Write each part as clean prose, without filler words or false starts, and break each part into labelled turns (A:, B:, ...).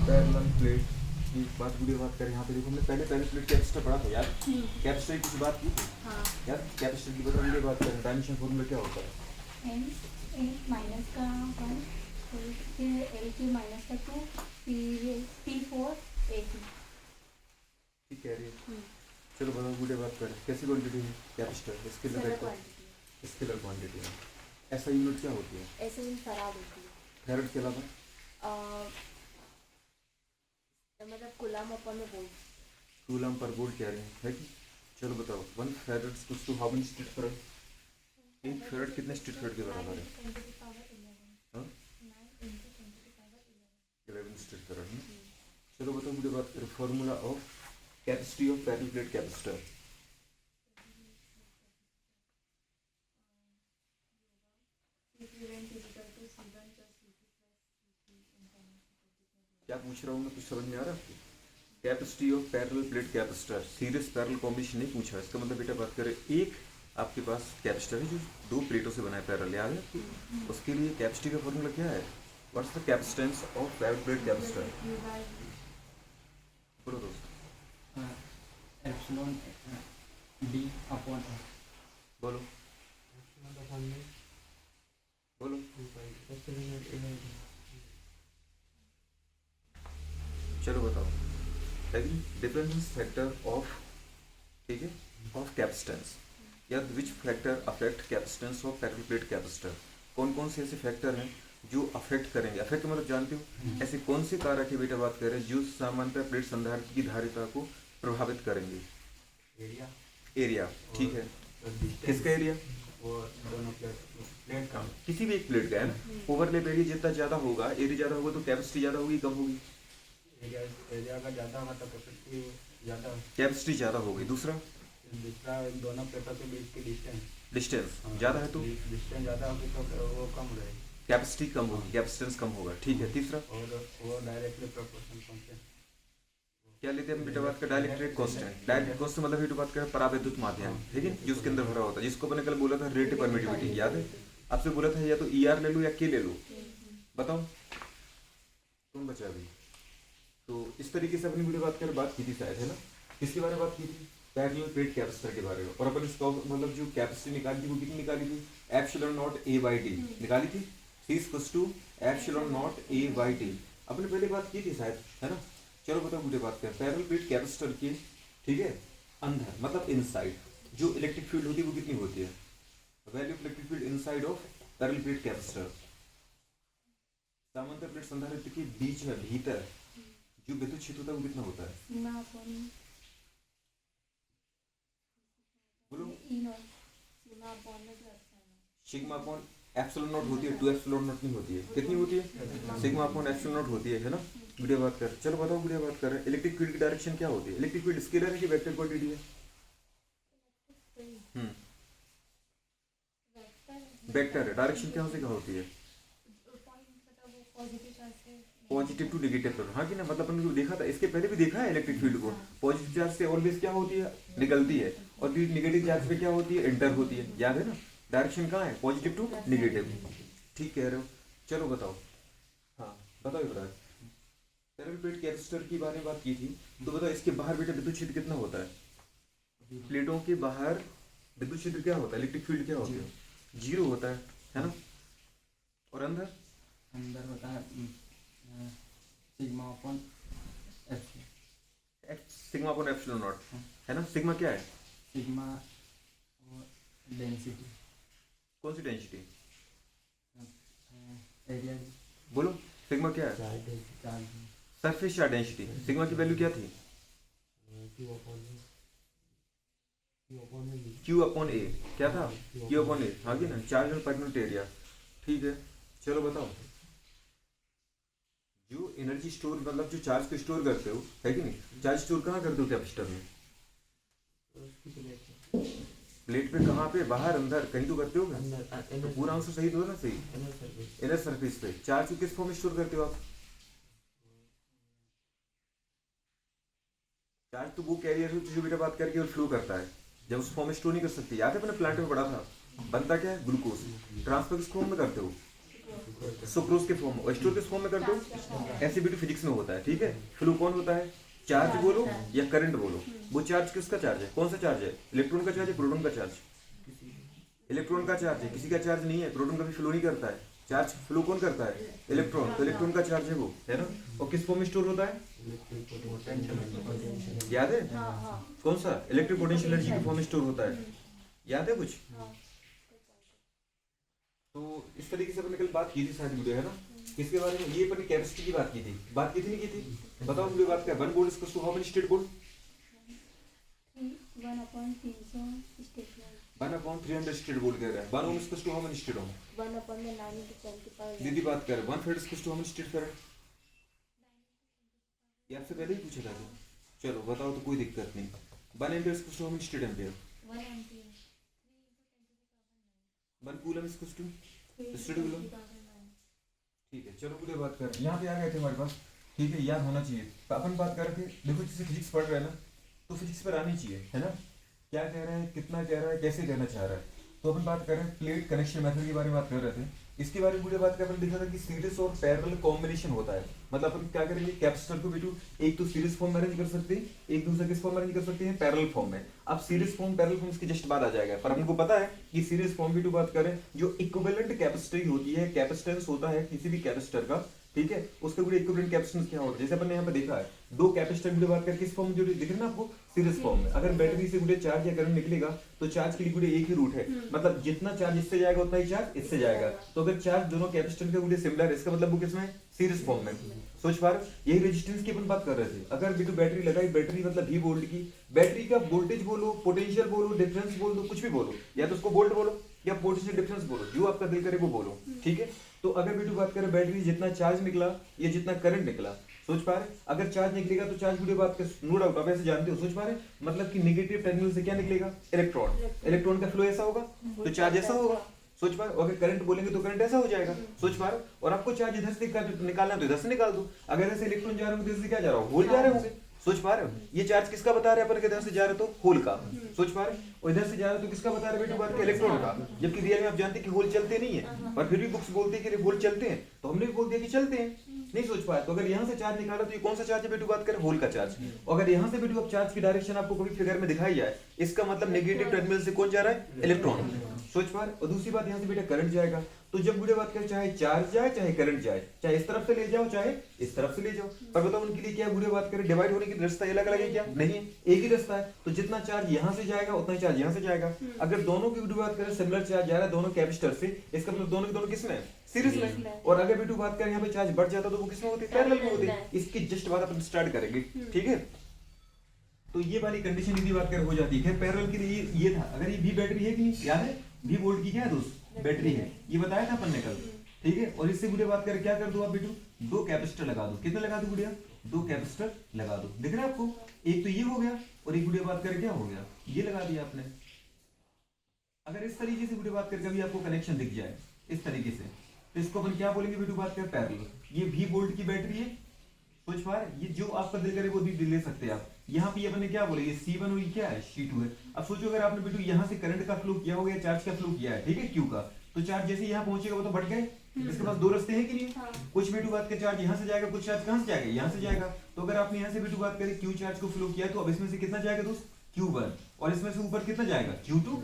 A: Parallel plate की बात video बात करें। यहाँ पे देखो हमने पहले पैरेलल प्लेट कैपेसिटर पढ़ा था यार, कैपेसिटर की बात की थी
B: हाँ
A: यार। कैपेसिटर की बता वीडियो बात करें, डायमेंशन फॉर्मूला क्या होता है?
B: एन एक माइनस का 1 फिर एल की माइनस का 2 P4 AP।
A: ठीक कह रही है। चलो बताओ वीडियो बात करें, कैसी क्वांटिटी है capacitor? Scalar vector, scalar quantity है। ऐसा यूनिट क्या होती है?
B: ऐसे ही फराड होती है।
A: फैराड के अलावा
B: मतलब कूलम अपन में बोल
A: कूलम पर वोल्ट कह रहे हैं, है कि? चलो बताओ 1 फैराड कुछ तो हाउ मेनी स्ट्रीट फैराड? एक फैराड कितने स्ट्रीट फैराड के बराबर है? 11 स्ट्रीट फैराड है। चलो बताओ वीडियो बात करें, formula of capacity of parallel plate capacitor. क्या पूछ रहा हूँ मैं, कुछ समझ में आ रहा है आपको? Capacity of parallel plate capacitor, series parallel combination नहीं पूछा। इसका मतलब बेटा बात करें, एक आपके पास कैपेसिटर है जो दो प्लेटों से बना है पैरेलल, याद है आपको? उसके लिए कैपेसिटी का फॉर्मूला क्या है? What's the capacitance of parallel plate capacitor? बोलो दोस्त।
C: एप्सिलॉन डी अपॉन ए।
A: बोलो बोलो। चलो बताओ, डिफरेंस फैक्टर ऑफ, ठीक है, ऑफ कैपेसिटेंस, या which factor affect capacitance of parallel plate capacitor? कौन कौन से ऐसे फैक्टर हैं जो अफेक्ट करेंगे? अफेक्ट मतलब जानते हो, ऐसे कौन से कारक है बेटा बात करें जो सामान्यतः प्लेट संधारित्र की धारिता को प्रभावित करेंगे?
C: एरिया।
A: एरिया, ठीक है। किसका एरिया?
C: वो दोनों प्लेट का।
A: किसी भी एक प्लेट का है ना। ओवरलैप एरिया जितना ज्यादा होगा, एरिया ज्यादा होगा, तो कैपेसिटी ज्यादा होगी कम होगी?
C: एरिया का ज़्यादा होगा तो कैपेसिटी ज़्यादा,
A: कैपेसिटी ज्यादा होगी। दूसरा
C: दोनों प्लेटों के बीच की
A: डिस्टेंस ज्यादा है तो
C: डिस्टेंस ज़्यादा होगी तो वो कम रहेगी,
A: कैपेसिटी कम होगी, कैपेसिटेंस कम होगा, ठीक है। तीसरा
C: और वो डायरेक्टली प्रोपोर्शनल पहुँचे।
A: क्या लेते हैं हम बेटा बात कर? Dielectric constant. डाइलेक्ट्रिक कांस्टेंट मतलब बेटा बात कर परावैद्युत माध्यम, ठीक है, जो उसके अंदर भरा होता है, जिसको मैंने कल बोला था रिलेटिव परमिटिविटी, याद है? आपसे बोला था या तो ER ले लो या K ले लो, बताओ कौन बचा अभी? तो इस तरीके से अपनी वीडियो बात की थी शायद, है ना? किसके बारे में बात की थी? पैरेलल प्लेट कैपेसिटर के बारे में। और अपन इसका मतलब जो कैपेसिटी निकाली थी वो कितनी निकाली थी? एप्सिलॉन नॉट A/D निकाली थी। C equals to epsilon nought A/D। अपने पहले बात की थी शायद, है ना? चलो बताओ मुझे बात करें पैरेलल प्लेट कैपेसिटर की, ठीक है, अंदर मतलब इनसाइड जो इलेक्ट्रिक फील्ड होती है वो कितनी होती है? Value of electric field inside of parallel plate capacitor. समांतर प्लेट संधारित्र के बीच में भीतर जो विद्युत क्षेत्र होता है वो कितना होता है? बोलो। सिग्मा अपॉन एप्सिलॉन नॉट होती है, 2 एप्सिलॉन नॉट नहीं होती है। कितनी होती है? सिग्मा अपॉन एप्सिलॉन नॉट होती है ना? वीडियो बात कर। चलो बताओ वीडियो बात कर रहे हैं, इलेक्ट्रिक फील्ड की डायरेक्शन क्या होती है? इलेक्ट्रिक फील्ड स्केलर है कि वेक्टर क्वांटिटी है? वेक्टर है। डायरेक्शन क्या से क्या होती है? पॉजिटिव टू नेगेटिव टर्न, हाँ कि ना? मतलब हमने देखा था, इसके पहले भी देखा है इलेक्ट्रिक फील्ड को। पॉजिटिव चार्ज से ऑलवेज क्या होती है? निकलती है। और नेगेटिव चार्ज पे क्या होती है? एंटर होती है, याद है ना? डायरेक्शन कहाँ है? पॉजिटिव टू नेगेटिव, ठीक कह रहे हो। चलो बताओ, हाँ बताओ बताओ। पैरेलल प्लेट कैपेसिटर की बारे में बात की थी, तो बताओ इसके बाहर बेटा विद्युत क्षेत्र कितना होता है? प्लेटों के बाहर विद्युत क्षेत्र क्या होता है? इलेक्ट्रिक फील्ड क्या होती है? 0 होता है ना? और अंदर
C: अंदर होता है sigma upon epsilon.
A: Sigma upon epsilon not, है ना? सिग्मा क्या है?
C: सिग्मा और डेंसिटी।
A: कौन सी डेंसिटी?
C: एरिया।
A: बोलो सिग्मा क्या है?
C: Charge.
A: Surface charge density. Sigma की वैल्यू क्या थी? Q upon A। क्या था? Q अपॉन A, हाँ कि ना? चार्ज पर यूनिट एरिया, ठीक है। चलो बताओ, जो एनर्जी स्टोर मतलब जो चार्ज को स्टोर करते हो, है कि नहीं? चार्ज स्टोर कहाँ करते हो कैपेसिटर में? प्लेट पे कहाँ पे? बाहर अंदर कहीं तो करते हो क्या? तो पूरा आंसर सही तो है ना? सही, इनर सरफेस पे। चार्ज को किस फॉर्म में स्टोर करते हो आप? चार्ज तो वो कैरियर जो बेटा बात करके और फ्लो करता है, जब उस फॉर्म में स्टोर नहीं कर सकती। याद है अपने प्लांट में पढ़ा था, बनता क्या है? ग्लूकोज। ट्रांसफर किस फॉर्म में करते हो? सुक्रोज के फॉर्म और स्टोर किस फॉर्म में कर दो, ऐसे भी फिजिक्स में होता है, ठीक है। फ्लो कौन होता है, चार्ज बोलो या करंट बोलो, वो चार्ज किसका चार्ज है, कौन सा चार्ज है, इलेक्ट्रॉन का चार्ज है, प्रोटॉन का चार्ज, इलेक्ट्रॉन का चार्ज है, किसी का चार्ज नहीं है, प्रोटॉन कभी फ्लो नहीं करता है, चार्ज फ्लो कौन करता है, इलेक्ट्रॉन, तो इलेक्ट्रॉन का चार्ज है वो, है ना। और किस फॉर्म में स्टोर होता है, याद है, कौन सा, इलेक्ट्रिक पोटेंशियल एनर्जी के फॉर्म में स्टोर होता है, याद है कुछ। तो इस तरीके से अपने कल बात की थी सारी वीडियो, है ना। किसके बारे में, ये अपनी कैपेसिटी की बात की थी, नहीं की थी, बताओ वीडियो बात क्या, 1 volt is to how many stat volt, 1/300 stat volt कह रहा है, 1 ohm is to how many stat ohm,
B: 1/9
A: दीदी बात कर, 1 farad is to how many stat farad, ये आपसे पहले ही पूछा था, चलो बताओ तो कोई दिक्कत नहीं, 1 ampere is to how many stat ampere, 1 coulomb is to stat coulomb, ठीक है। चलो पूरे बात कर, यहाँ पे आ गए थे हमारे पास, ठीक है, याद होना चाहिए। तो अपन बात कर रहे थे, देखो जैसे फिजिक्स पढ़ रहे हैं ना, तो फिजिक्स पर आनी चाहिए, है ना, क्या कह रहा है, कितना कह रहा है, कैसे कहना चाह रहा है। तो अपन बात कर रहे हैं प्लेट कनेक्शन मेथड के बारे में बात कर रहे थे, इसके बारे में पूरी बात कर, अपन देखा था कि सीरीज और पैरेलल कॉम्बिनेशन होता है, मतलब अपन क्या करेंगे, कैपेसिटर को बिटू एक तो सीरीज फॉर्म में अरेंज कर सकते हैं, एक दूसरे किस फॉर्म में अरेंज कर सकते हैं, पैरेलल फॉर्म में। अब सीरीज फॉर्म पैरेलल फॉर्म इसके जस्ट बाद आ जाएगा, पर हमको पता है कि सीरीज फॉर्म बिटू बात करें, जो इक्विवेलेंट कैपेसिटी होती है, कैपेसिटेंस होता है किसी भी कैपेसिटर का, ठीक है, उसके पूरे इक्विवेलेंट कैपेसिटेंस क्या होता है, जैसे अपन ने यहाँ पे देखा है, दो कैपेसिटर की बात करके किस फॉर्म में जो दिख रहा है ना आपको, सीरीज फॉर्म में। अगर बैटरी से गुड़े चार्ज या करंट निकलेगा तो चार्ज के लिए गुड़े एक ही रूट है, मतलब जितना चार्ज इससे जाएगा उतना ही चार्ज इससे जाएगा। तो अगर चार्ज दोनों कैपेसिटर के गुड़े सिमिलर है, इसका मतलब वो किसमें, सीरीज फॉर्म में। सोच पा रहे, यही रेजिस्टेंस की अपन बात कर रहे थे। अगर बिटू बैटरी लगाई, बैटरी मतलब V वोल्ट की, बैटरी का वोल्टेज बोलो, पोटेंशियल बोलो, डिफरेंस बोल दो, कुछ भी बोलो, या तो उसको वोल्ट बोलो या पोटेंशियल डिफरेंस बोलो, जो आपका दिल करे वो बोलो, ठीक है। तो अगर बिटू बात करें बैटरी जितना चार्ज निकला या जितना करंट निकला, सोच पा रहे, अगर चार्ज निकलेगा तो चार्ज वीडियो बात कर, नो डाउट आप ऐसे जानते हो, सोच पा रहे, मतलब कि नेगेटिव टर्मिनल से क्या निकलेगा, इलेक्ट्रॉन, इलेक्ट्रॉन का फ्लो ऐसा होगा तो चार्ज ऐसा होगा, सोच पा रहे। अगर करंट बोलेंगे तो करंट ऐसा हो जाएगा, सोच पा रहे। और आपको चार्ज इधर से निकालना तो इधर से निकाल दो, अगर ऐसे इलेक्ट्रॉन जा रहे होंगे तो इधर से क्या जा रहा हो, होल जा रहे होंगे, सोच पा रहे हो। ये चार्ज किसका बता रहे हैं अपन, इधर से जा रहे तो होल का, सोच पा रहे, और इधर से जा रहे तो किसका बता रहे बेटू बात, इलेक्ट्रॉन का। जबकि रियल में आप जानते हैं कि होल चलते नहीं है, पर फिर भी बुक्स बोलते हैं कि होल चलते हैं, तो हमने भी बोल दिया कि चलते हैं, नहीं सोच पाया। तो अगर यहाँ से चार्ज निकाला तो ये कौन सा चार्ज है बेटू बात करें, होल का चार्ज। और अगर यहाँ से बेटू अब चार्ज की डायरेक्शन आपको कभी फिगर में दिखाई जाए, इसका मतलब नेगेटिव टर्मिनल से कौन जा रहा है, इलेक्ट्रॉन, सोच पा रहे। और दूसरी बात यहाँ से बेटा करंट जाएगा, तो जब बुढ़े बात करें चाहे चार्ज जाए चाहे करंट जाए, चाहे इस तरफ से ले जाओ चाहे इस तरफ से ले जाओ, पर बताओ उनके लिए क्या बुढ़े बात करें, डिवाइड होने की रास्ता अलग अलग है क्या, नहीं है, एक ही रास्ता है। तो जितना चार्ज यहाँ से जाएगा उतना ही चार्ज यहाँ से जाएगा। अगर दोनों की बुढ़े बात करें सिमिलर चार्ज जा रहा है दोनों कैपेसिटर से, इसका मतलब दोनों के दोनों किसमें, सीरीज में। और अगर बेटू बात करें यहाँ पे चार्ज बढ़ जाता तो वो किसमें होती है, पैरेलल में होती है। इसकी जस्ट बात अपन स्टार्ट करेंगे, ठीक है। तो ये वाली कंडीशन यदि बात कर हो जाती है, पैरेलल के लिए ये था। अगर ये V बैटरी है कि नहीं, याद है V वोल्ट की क्या है दोस्त, बैटरी है, ये बताया था अपन ने कल, ठीक है। और इससे गुड़िया बात करें क्या कर दो आप बेटू, दो कैपेसिटर लगा दो, कितने लगा दो गुड़िया, दो कैपेसिटर लगा दो, दिख रहा है आपको। एक तो ये हो गया और एक गुड़िया बात करें क्या हो गया, ये लगा दिया आपने। अगर इस तरीके से गुड़िया बात करें कभी आपको कनेक्शन दिख जाए इस तरीके से, तो इसको अपन क्या बोलेंगे बेटू बात करें, पैरेलल। ये V वोल्ट की बैटरी है, सोच पा रहे, ये जो आपका दिल करे वो भी ले सकते हैं आप। यहाँ पे अपने क्या बोले, ये C1 और ये क्या है, C2 है। अब सोचो अगर आपने बेटू यहाँ से करंट का फ्लो किया होगा या चार्ज का फ्लो किया है, ठीक है, Q का, तो चार्ज जैसे यहाँ पहुंचेगा वो तो बढ़ गए। इसके पास दो रास्ते हैं कि नहीं, कुछ बेटू बात के चार्ज यहाँ से जाएगा, कुछ चार्ज कहाँ से जाएगा, यहाँ से जाएगा। तो अगर आपने यहाँ से बेटू बात करें Q चार्ज को फ्लो किया तो अब इसमें से कितना जाएगा दोस्त, Q1, और इसमें से ऊपर कितना जाएगा, Q2,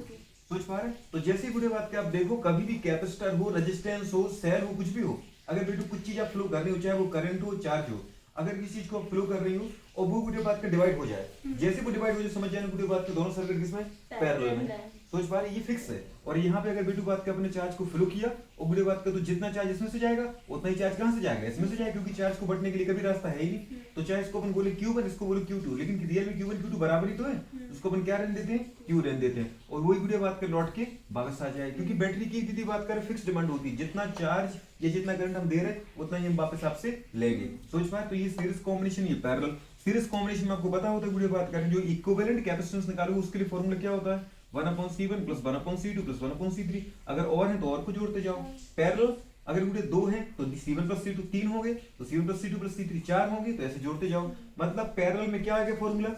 A: सोच पा रहे। तो जैसे ही बुढ़े बात के आप देखो, कभी भी कैपेसिटर हो, रेजिस्टेंस हो, सेल हो, कुछ भी हो, अगर बेटू कुछ चीज आप फ्लो कर रहे हो, चाहे वो करंट हो, चार्ज हो, अगर किसी चीज को फ्लो कर रही हो और वो बुढ़े बात का डिवाइड हो जाए, जैसे वो डिवाइड हो जाए समझ जाए बुढ़े बात के दोनों सर्किट किसमें, पैरेलल में, सोच पा रहे, ये फिक्स है। और यहाँ पे अगर बेटू बात का अपने चार्ज को फ्लो किया और बुढ़े बात का, तो जितना चार्ज इसमें से जाएगा उतना ही चार्ज कहाँ से जाएगा, इसमें से जाएगा, क्योंकि चार्ज को बढ़ने के लिए कभी रास्ता है ही नहीं। तो चाहे इसको अपन बोले Q1, इसको बोले Q2, लेकिन रियल में Q1 Q2 बराबर ही तो है, उसको अपन क्या रहने देते हैं, Q रहने देते हैं। और वही बुढ़े बात कर लौट के वापस आ जाए, क्योंकि बैटरी की यदि बात करें फिक्स डिमांड होती है, जितना चार्ज या जितना करंट हम दे रहे हैं उतना ही हम वापस आपसे लेंगे, सोच पाए। तो ये सीरीज कॉम्बिनेशन, ये पैरेलल। सीरीज कॉम्बिनेशन में आपको पता होता है बुढ़े बात करें, जो इक्विवेलेंट कैपेसिटेंस निकालोगे उसके लिए फॉर्मूला क्या होता है, 1/C1 + 1/C2 + 1/C3। अगर और है तो और को जोड़ते जाओ। पैरेलल अगर गुड़े दो हैं तो C1 + C2 3 होंगे, तो C1 + C2 + C3 4 होंगे, तो ऐसे जोड़ते जाओ। मतलब पैरेलल में क्या आ गया फॉर्मूला,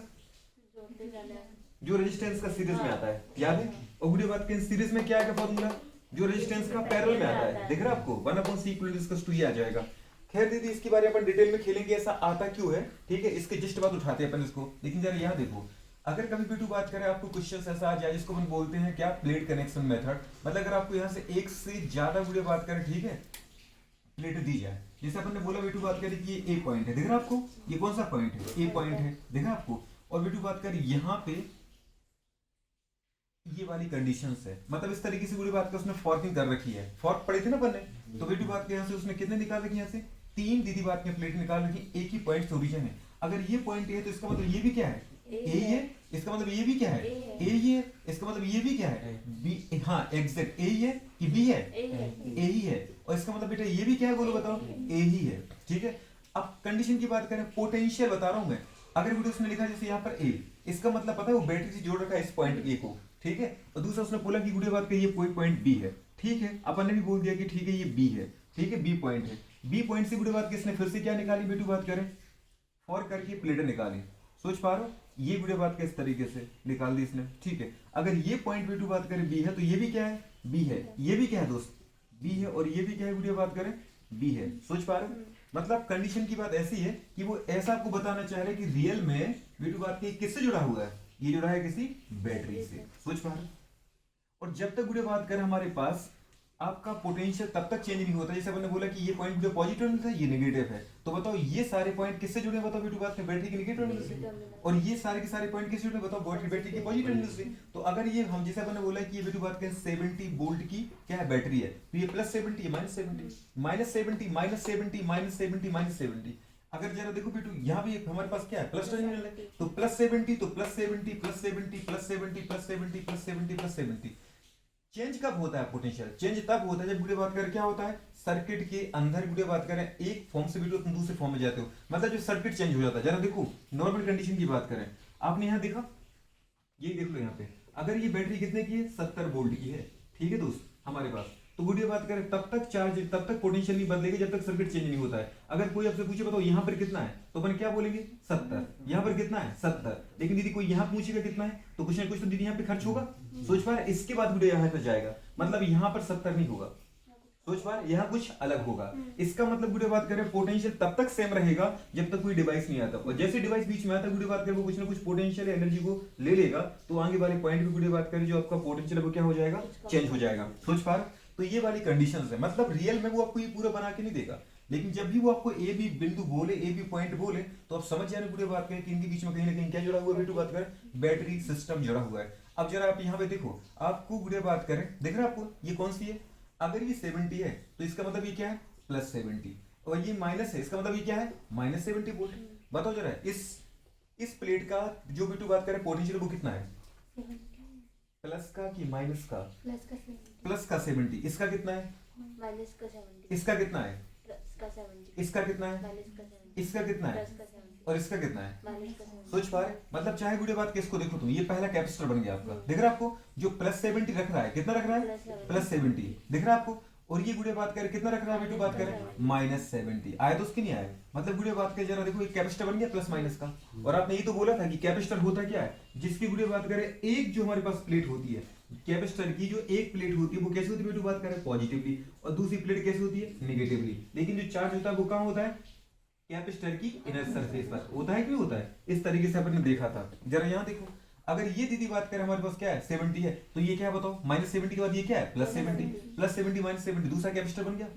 A: जो रेजिस्टेंस का सीरीज में आता है, याद है। और गुड़े बात करें सीरीज में क्या आएगा फॉर्मूला, जो रेजिस्टेंस का पैरेलल में आता है, दिख रहा है आपको 1/C इक्वल टू ये आ जाएगा। खैर दीदी इसके बारे में अपन डिटेल में खेलेंगे ऐसा आता क्यों है, ठीक है, इसके जस्ट बाद उठाते हैं अपन इसको। लेकिन जरा यहाँ देखो, अगर कभी भी बात करें आपको क्वेश्चन ऐसा आ जाए जिसको अपन बोलते हैं क्या, प्लेट कनेक्शन मेथड, मतलब अगर आपको यहाँ से एक से ज्यादा वीडियो बात करें, ठीक है, प्लेट दी जाए, जैसे अपन ने बोला वीटू बात करें कि ये ए पॉइंट है, दिख रहा है आपको, ये कौन सा पॉइंट है, ए पॉइंट है, दिख रहा है आपको, और वीटू बात करें यहाँ पे ये वाली कंडीशंस है, मतलब इस तरीके से वीडियो बात कर उसने फॉर्किंग कर रखी है, फॉर्क पड़े थे ना अपन ने, तो वीडियो बात के यहाँ से उसने कितने निकाल रखे, यहाँ से 3 दीदी बात की प्लेट निकाल रखी, एक ही पॉइंट से ओरिजिन है। अगर ये पॉइंट है तो इसका मतलब ये भी क्या है, ए है, इसका मतलब ये भी क्या है, ए ही है, इसका मतलब ये भी क्या है, बी, हाँ एग्जैक्ट ए ही है कि बी है, ए ही है, और इसका मतलब बेटा ये भी क्या है, बोलो बताओ, ए ही है, ठीक है। अब कंडीशन की बात करें, पोटेंशियल बता रहा हूं मैं, अगर वीडियो उसने लिखा जैसे यहाँ पर ए, इसका मतलब पता है वो बैटरी से जोड़ रखा है इस पॉइंट ए को, ठीक है, और दूसरा उसने बोला कि वीडियो बात करिए ये पॉइंट बी है, ठीक है, अपन ने भी बोल दिया कि ठीक है ये बी है, ठीक है, बी पॉइंट है, बी पॉइंट से वीडियो बात किसने फिर से क्या निकाली, वीडियो बात करें फॉर करके प्लेटर निकाली, सोच पा रहे हो, ये वीडियो बात किस तरीके से निकाल दी इसने, ठीक है। अगर ये पॉइंट वीडियो बात करें बी है तो ये भी क्या है, बी है, ये भी क्या है दोस्त, बी है, और ये भी क्या है, वीडियो बात करें बी है, सोच पा रहे हो। मतलब कंडीशन की बात ऐसी है कि वो ऐसा आपको बताना चाह रहे हैं कि रियल में वीडियो बात की किससे जुड़ा हुआ है, ये जुड़ा है किसी बैटरी से, सोच पा रहे हो। और जब तक वीडियो बात करें हमारे पास आपका पोटेंशियल तब तक चेंज नहीं होता, जैसे हमने बोला कि ये पॉइंट जो पॉजिटिव था ये नेगेटिव है, तो बताओ ये सारे पॉइंट किससे जुड़े हैं, बताओ वीडियो बात में बैटरी के नेगेटिव टर्मिनल से, और ये सारे के सारे पॉइंट किससे जुड़े हैं, बताओ बैटरी के पॉजिटिव टर्मिनल से। तो अगर ये हम जैसे हमने बोला कि ये वीडियो बात करें 70 वोल्ट की क्या है बैटरी है, तो ये +70 -70 -70 -70 -70 -70, अगर जरा देखो बेटू यहाँ भी हमारे पास क्या है प्लस टर्मिनल है, तो +70 तो +70 +70 +70 +70 +70 +70। चेंज कब होता है पोटेंशियल, चेंज तब होता है जब वीडियो बात करें क्या होता है, सर्किट के अंदर वीडियो बात करें एक फॉर्म से वीडियो तुम दूसरे फॉर्म में जाते हो, मतलब जो सर्किट चेंज हो जाता है। जरा देखो नॉर्मल कंडीशन की बात करें, आपने यहाँ देखा, ये देख लो यहाँ पे, अगर ये बैटरी कितने की है 70 वोल्ट की है, ठीक है दोस्त हमारे पास, तो वीडियो बात करें तब तक चार्ज तब तक पोटेंशियल नहीं बदलेगी जब तक सर्किट चेंज नहीं होता है। अगर कोई आपसे पूछे बताओ यहाँ पर कितना है, तो अपन क्या बोलेंगे 70, यहाँ पर कितना है 70, लेकिन दीदी कोई यहाँ पूछेगा कितना है, तो कुछ ना कुछ तो दीदी यहाँ पे खर्च होगा, सोच पा रहे, इसके बाद वीडियो यहाँ पर जाएगा, मतलब यहाँ पर 70 नहीं होगा, सोच पा रहे, यहाँ कुछ अलग होगा। इसका मतलब वीडियो बात करें पोटेंशियल तब तक सेम रहेगा जब तक कोई डिवाइस नहीं आता, और जैसे डिवाइस बीच में आता है वीडियो बात करें वो कुछ ना कुछ पोटेंशियल एनर्जी को ले लेगा, तो आगे वाले पॉइंट पे वीडियो बात करें जो आपका पोटेंशियल है वो क्या हो जाएगा, चेंज हो जाएगा, सोच पा रहे। तो ये वाली कंडीशंस है, मतलब रियल में वो आपको ये पूरा बना के नहीं देगा, लेकिन जब भी वो आपको ए बी बिंदु बोले, ए बी पॉइंट बोले, तो आप समझ जाए वीडियो बात करें कि इनके बीच में कहीं ना कहीं क्या जुड़ा हुआ है, वीडियो बात करें बैटरी सिस्टम जुड़ा हुआ है। अब जरा आप यहाँ पे देखो, आपको वीडियो बात करें, देख रहे हैं आपको ये कौन सी है, अगर ये 70 है तो इसका मतलब ये क्या है +70, और ये माइनस है, इसका मतलब ये क्या है -70 वोल्ट। बताओ जरा इस प्लेट का जो वीडियो बात करें पोटेंशियल वो कितना है, प्लस का कि माइनस का, प्लस का 70, इसका कितना है,
B: माइनस का 70,
A: इसका कितना है,
B: प्लस का 70,
A: इसका कितना है,
B: माइनस का 70,
A: इसका कितना है,
B: प्लस का 70,
A: और इसका कितना है,
B: माइनस का 70।
A: सोच पा रहे, मतलब चाहे वीडियो बात किसको देखो तुम, ये पहला कैपेसिटर बन गया आपका, दिख रहा है आपको, जो +70 रख रहा है, कितना रख रहा है +70, दिख रहा है आपको, और ये वीडियो बात करें कितना रख रहा है, वीडियो बात करें -70, आया तो उसकी नहीं आया, मतलब वीडियो बात करें जरा देखो एक कैपेसिटर बन गया प्लस माइनस का, और आपने ये तो बोला था कि कैपेसिटर होता क्या है, जिसकी वीडियो बात करें एक जो हमारे पास प्लेट होती है, कैपेसिटर की जो एक प्लेट होती है वो कैसे होती है वीडियो बात करें पॉजिटिवली, और दूसरी प्लेट कैसे होती है नेगेटिवली, लेकिन जो चार्ज होता है वो कहाँ होता है, कैपेसिटर की इनर सरफेस पर होता है, क्यों होता है, इस तरीके से अपन ने देखा था। जरा यहाँ देखो, अगर ये दीदी बात करें हमारे पास क्या है 70 है, तो ये क्या है बताओ -70 के बाद ये क्या है +70 -70 दूसरा कैपेसिटर बन गया।